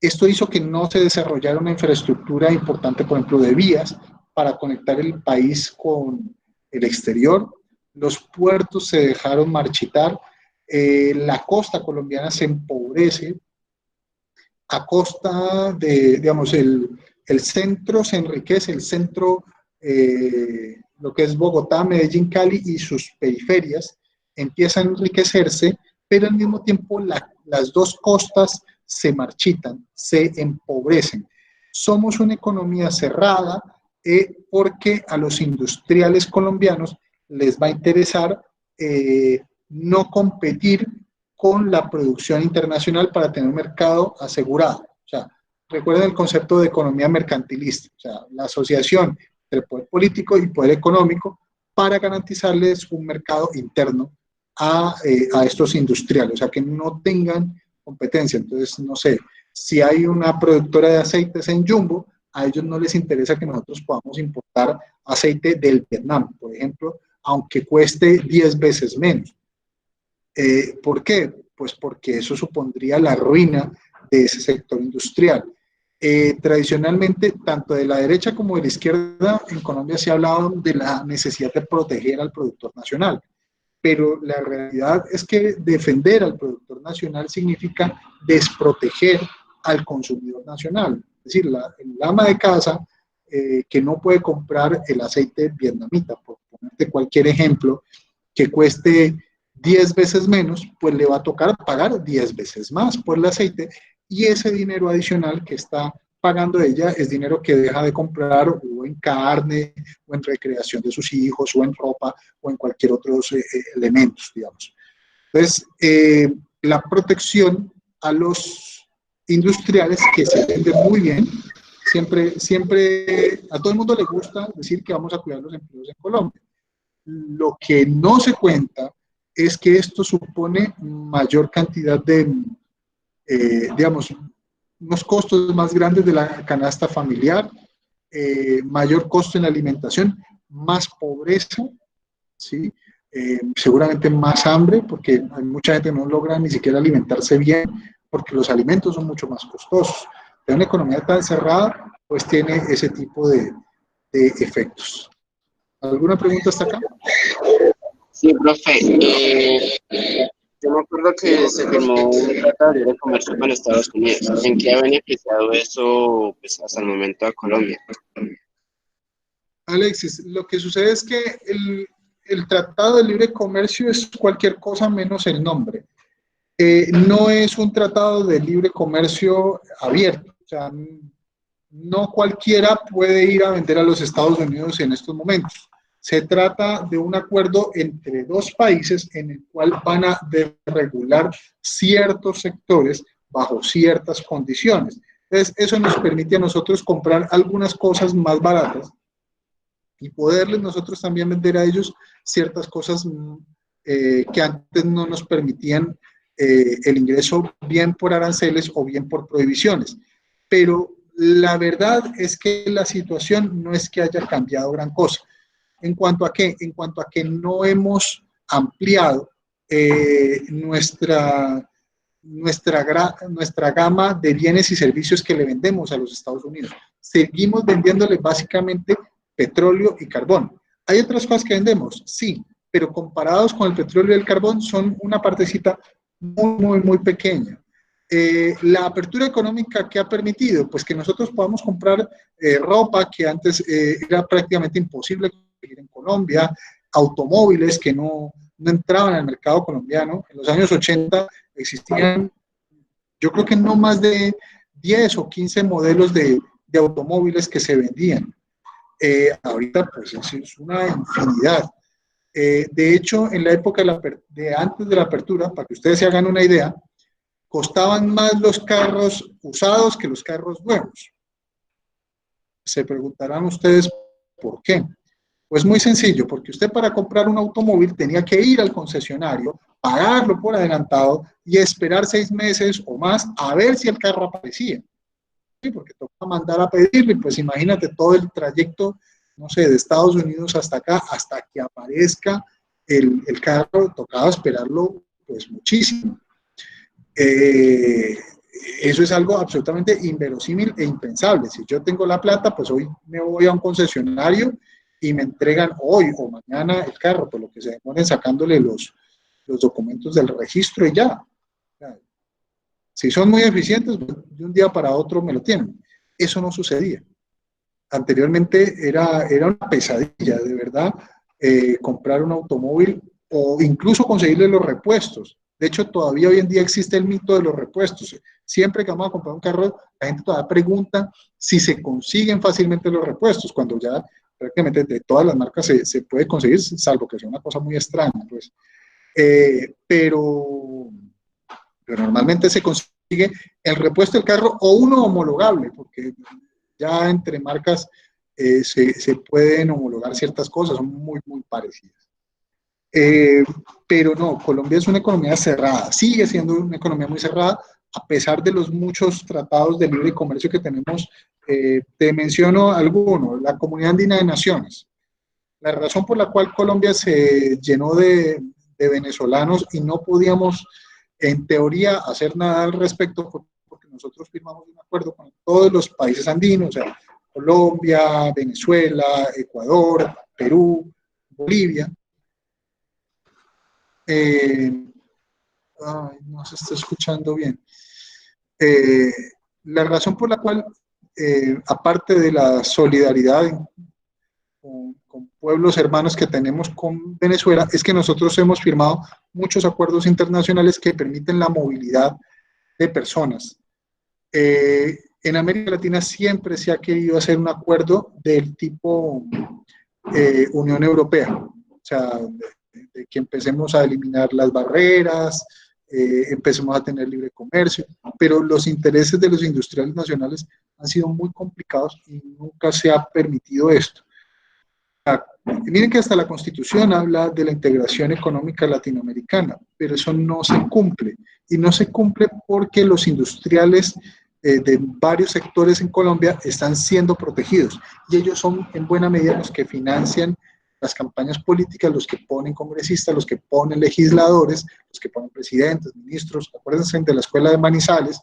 Esto hizo que no se desarrollara una infraestructura importante, por ejemplo, de vías para conectar el país con el exterior. Los puertos se dejaron marchitar. La costa colombiana se empobrece a costa de, digamos, el centro se enriquece, el centro, lo que es Bogotá, Medellín, Cali y sus periferias, empiezan a enriquecerse, pero al mismo tiempo las dos costas se marchitan, se empobrecen. Somos una economía cerrada porque a los industriales colombianos les va a interesar no competir con la producción internacional para tener un mercado asegurado. O sea, recuerden el concepto de economía mercantilista, o sea, la asociación entre poder político y poder económico para garantizarles un mercado interno a estos industriales, o sea, que no tengan competencia. Entonces, no sé, si hay una productora de aceites en Jumbo, a ellos no les interesa que nosotros podamos importar aceite del Vietnam, por ejemplo, aunque cueste 10 veces menos. ¿Por qué? Pues porque eso supondría la ruina de ese sector industrial. Tradicionalmente, tanto de la derecha como de la izquierda, en Colombia se ha hablado de la necesidad de proteger al productor nacional, pero la realidad es que defender al productor nacional significa desproteger al consumidor nacional. Es decir, el ama de casa que no puede comprar el aceite vietnamita, por ponerte cualquier ejemplo, que cueste 10 veces menos, pues le va a tocar pagar 10 veces más por el aceite, y ese dinero adicional que está pagando ella es dinero que deja de comprar o en carne, o en recreación de sus hijos, o en ropa, o en cualquier otros elementos, digamos. Entonces, la protección a los industriales, que se vende muy bien, siempre a todo el mundo le gusta decir que vamos a cuidar los empleos en Colombia. Lo que no se cuenta es que esto supone mayor cantidad de, digamos, unos costos más grandes de la canasta familiar, mayor costo en la alimentación, más pobreza, ¿sí? Seguramente más hambre, porque hay mucha gente que no logra ni siquiera alimentarse bien, porque los alimentos son mucho más costosos. De una economía tan cerrada, pues tiene ese tipo de efectos. ¿Alguna pregunta hasta acá? Sí, profe. Yo me acuerdo que se firmó un tratado de libre comercio con Estados Unidos. ¿En qué ha beneficiado eso, pues, hasta el momento a Colombia? Alexis, lo que sucede es que el Tratado de Libre Comercio es cualquier cosa menos el nombre. No es un tratado de libre comercio abierto. O sea, no cualquiera puede ir a vender a los Estados Unidos en estos momentos. Se trata de un acuerdo entre dos países en el cual van a regular ciertos sectores bajo ciertas condiciones. Entonces, eso nos permite a nosotros comprar algunas cosas más baratas y poderles nosotros también vender a ellos ciertas cosas que antes no nos permitían el ingreso, bien por aranceles o bien por prohibiciones. Pero la verdad es que la situación no es que haya cambiado gran cosa. ¿En cuanto a qué? En cuanto a que no hemos ampliado nuestra gama de bienes y servicios que le vendemos a los Estados Unidos. Seguimos vendiéndole básicamente petróleo y carbón. ¿Hay otras cosas que vendemos? Sí, pero comparados con el petróleo y el carbón son una partecita muy pequeña. La apertura económica que ha permitido, pues que nosotros podamos comprar ropa que antes era prácticamente imposible conseguir en Colombia, automóviles que no entraban al mercado colombiano. En los años 80 existían, yo creo que no más de 10 o 15 modelos de automóviles que se vendían. Ahorita pues es una infinidad. De hecho, en la época de antes de la apertura, para que ustedes se hagan una idea, costaban más los carros usados que los carros nuevos. Se preguntarán ustedes por qué. Pues muy sencillo, porque usted para comprar un automóvil tenía que ir al concesionario, pagarlo por adelantado y esperar 6 meses o más a ver si el carro aparecía. Sí, porque toca mandar a pedirlo y pues imagínate todo el trayecto, no sé, de Estados Unidos hasta acá, hasta que aparezca el carro, tocaba esperarlo pues muchísimo. Eso es algo absolutamente inverosímil e impensable. Si yo tengo la plata, pues hoy me voy a un concesionario y me entregan hoy o mañana el carro, por lo que se demoren sacándole los documentos del registro y ya. Si son muy eficientes, de un día para otro me lo tienen. Eso no sucedía. Anteriormente era una pesadilla, de verdad, comprar un automóvil o incluso conseguirle los repuestos. De hecho, todavía hoy en día existe el mito de los repuestos. Siempre que vamos a comprar un carro, la gente todavía pregunta si se consiguen fácilmente los repuestos, cuando ya prácticamente de todas las marcas se puede conseguir, salvo que sea una cosa muy extraña. Pues. Pero normalmente se consigue el repuesto del carro o uno homologable, porque ya entre marcas se pueden homologar ciertas cosas, son muy parecidas. Pero no, Colombia es una economía cerrada, sigue siendo una economía muy cerrada, a pesar de los muchos tratados de libre comercio que tenemos. Te menciono algunos: la Comunidad Andina de Naciones. La razón por la cual Colombia se llenó de venezolanos y no podíamos, en teoría, hacer nada al respecto, porque nosotros firmamos un acuerdo con todos los países andinos, o sea, Colombia, Venezuela, Ecuador, Perú, Bolivia. No se está escuchando bien. La razón por la cual, aparte de la solidaridad con pueblos hermanos que tenemos con Venezuela, es que nosotros hemos firmado muchos acuerdos internacionales que permiten la movilidad de personas. En América Latina siempre se ha querido hacer un acuerdo del tipo Unión Europea, o sea, de que empecemos a eliminar las barreras, empecemos a tener libre comercio, pero los intereses de los industriales nacionales han sido muy complicados y nunca se ha permitido esto. Miren que hasta la Constitución habla de la integración económica latinoamericana, pero eso no se cumple, y no se cumple porque los industriales de varios sectores en Colombia están siendo protegidos, y ellos son en buena medida los que financian las campañas políticas, los que ponen congresistas, los que ponen legisladores, los que ponen presidentes, ministros. Acuérdense de la escuela de Manizales,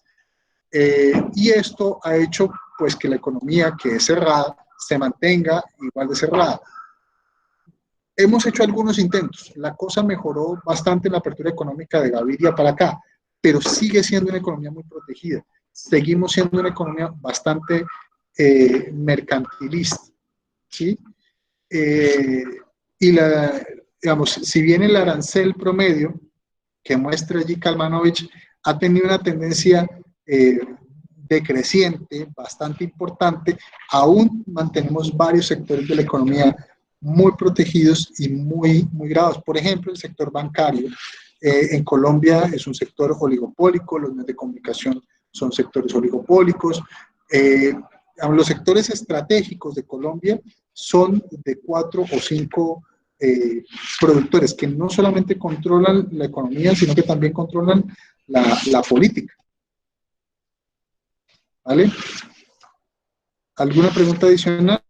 y esto ha hecho pues que la economía, que es cerrada, se mantenga igual de cerrada. Hemos hecho algunos intentos, la cosa mejoró bastante en la apertura económica de Gaviria para acá, pero sigue siendo una economía muy protegida. Seguimos siendo una economía bastante mercantilista, ¿sí? Y digamos, si bien el arancel promedio que muestra allí Kalmanovich ha tenido una tendencia decreciente bastante importante, aún mantenemos varios sectores de la economía muy protegidos y muy graves. Por ejemplo, el sector bancario en Colombia es un sector oligopólico, los medios de comunicación son sectores oligopólicos. Los sectores estratégicos de Colombia son de 4 o 5 productores que no solamente controlan la economía, sino que también controlan la política. ¿Vale? ¿Alguna pregunta adicional?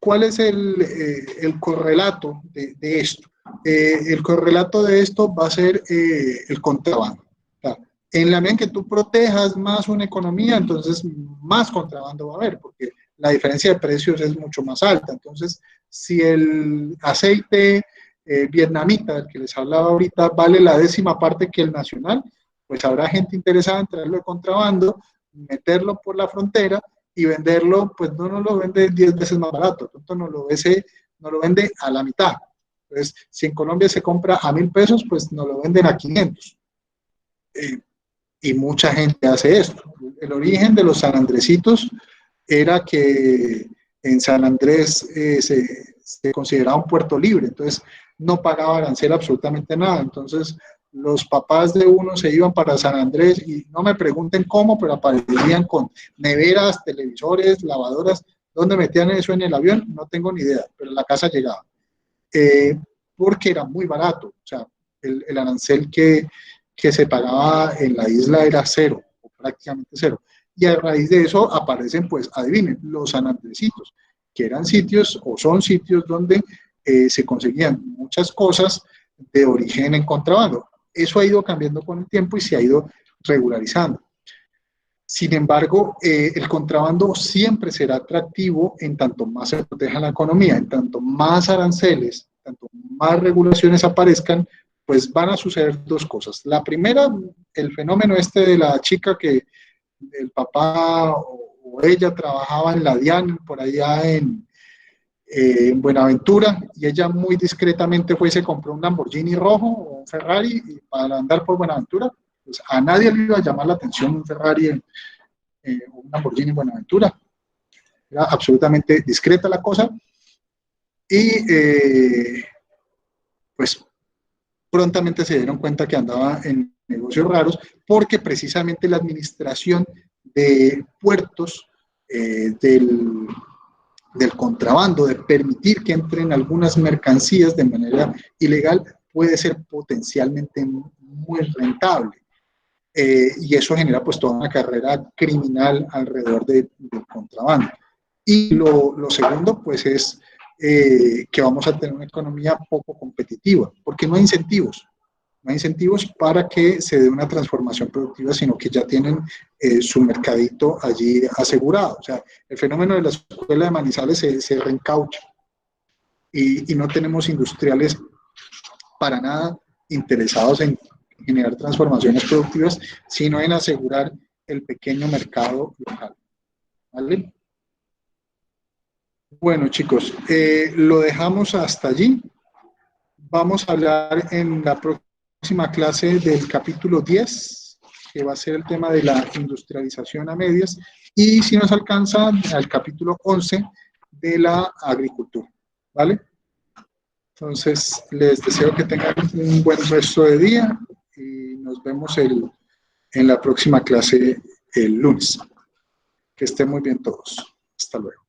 ¿cuál es el correlato de esto? El correlato de esto va a ser el contrabando. O sea, en la medida en que tú protejas más una economía, entonces más contrabando va a haber, porque la diferencia de precios es mucho más alta. Entonces, si el aceite vietnamita, del que les hablaba ahorita, vale la 10ª parte que el nacional, pues habrá gente interesada en traerlo de contrabando, meterlo por la frontera y venderlo, pues no nos lo vende 10 veces más barato, entonces no lo vende a la mitad. Entonces, si en Colombia se compra a 1.000 pesos, pues nos lo venden a 500. Y mucha gente hace esto. El origen de los sanandresitos era que en San Andrés se consideraba un puerto libre, entonces no pagaba arancel absolutamente nada. Entonces los papás de uno se iban para San Andrés y no me pregunten cómo, pero aparecían con neveras, televisores, lavadoras. ¿Dónde metían eso en el avión? No tengo ni idea, pero la casa llegaba. Porque era muy barato, o sea, el arancel que se pagaba en la isla era cero, o prácticamente cero. Y a raíz de eso aparecen, pues, adivinen, los sanandresitos, que eran sitios o son sitios donde se conseguían muchas cosas de origen en contrabando. Eso ha ido cambiando con el tiempo y se ha ido regularizando. Sin embargo, el contrabando siempre será atractivo en tanto más se proteja la economía, en tanto más aranceles, tanto más regulaciones aparezcan, pues van a suceder dos cosas. La primera, el fenómeno este de la chica que el papá o ella trabajaba en la DIAN, por allá en Buenaventura, y ella muy discretamente fue y se compró un Lamborghini rojo o un Ferrari para andar por Buenaventura. Pues a nadie le iba a llamar la atención un Ferrari un Lamborghini en Buenaventura. Era absolutamente discreta la cosa y pues prontamente se dieron cuenta que andaba en negocios raros porque precisamente la administración de puertos del contrabando, de permitir que entren algunas mercancías de manera ilegal, puede ser potencialmente muy rentable. Y eso genera pues toda una carrera criminal alrededor del contrabando. Y lo segundo pues es que vamos a tener una economía poco competitiva, porque no hay incentivos. No hay incentivos para que se dé una transformación productiva, sino que ya tienen su mercadito allí asegurado. O sea, el fenómeno de la escuela de Manizales se reencaucha y no tenemos industriales para nada interesados en generar transformaciones productivas, sino en asegurar el pequeño mercado local. ¿Vale? Bueno, chicos, lo dejamos hasta allí. Vamos a hablar en la próxima clase del capítulo 10, que va a ser el tema de la industrialización a medias, y si nos alcanza, al capítulo 11 de la agricultura. ¿Vale? Entonces, les deseo que tengan un buen resto de día y nos vemos en la próxima clase el lunes. Que estén muy bien todos. Hasta luego.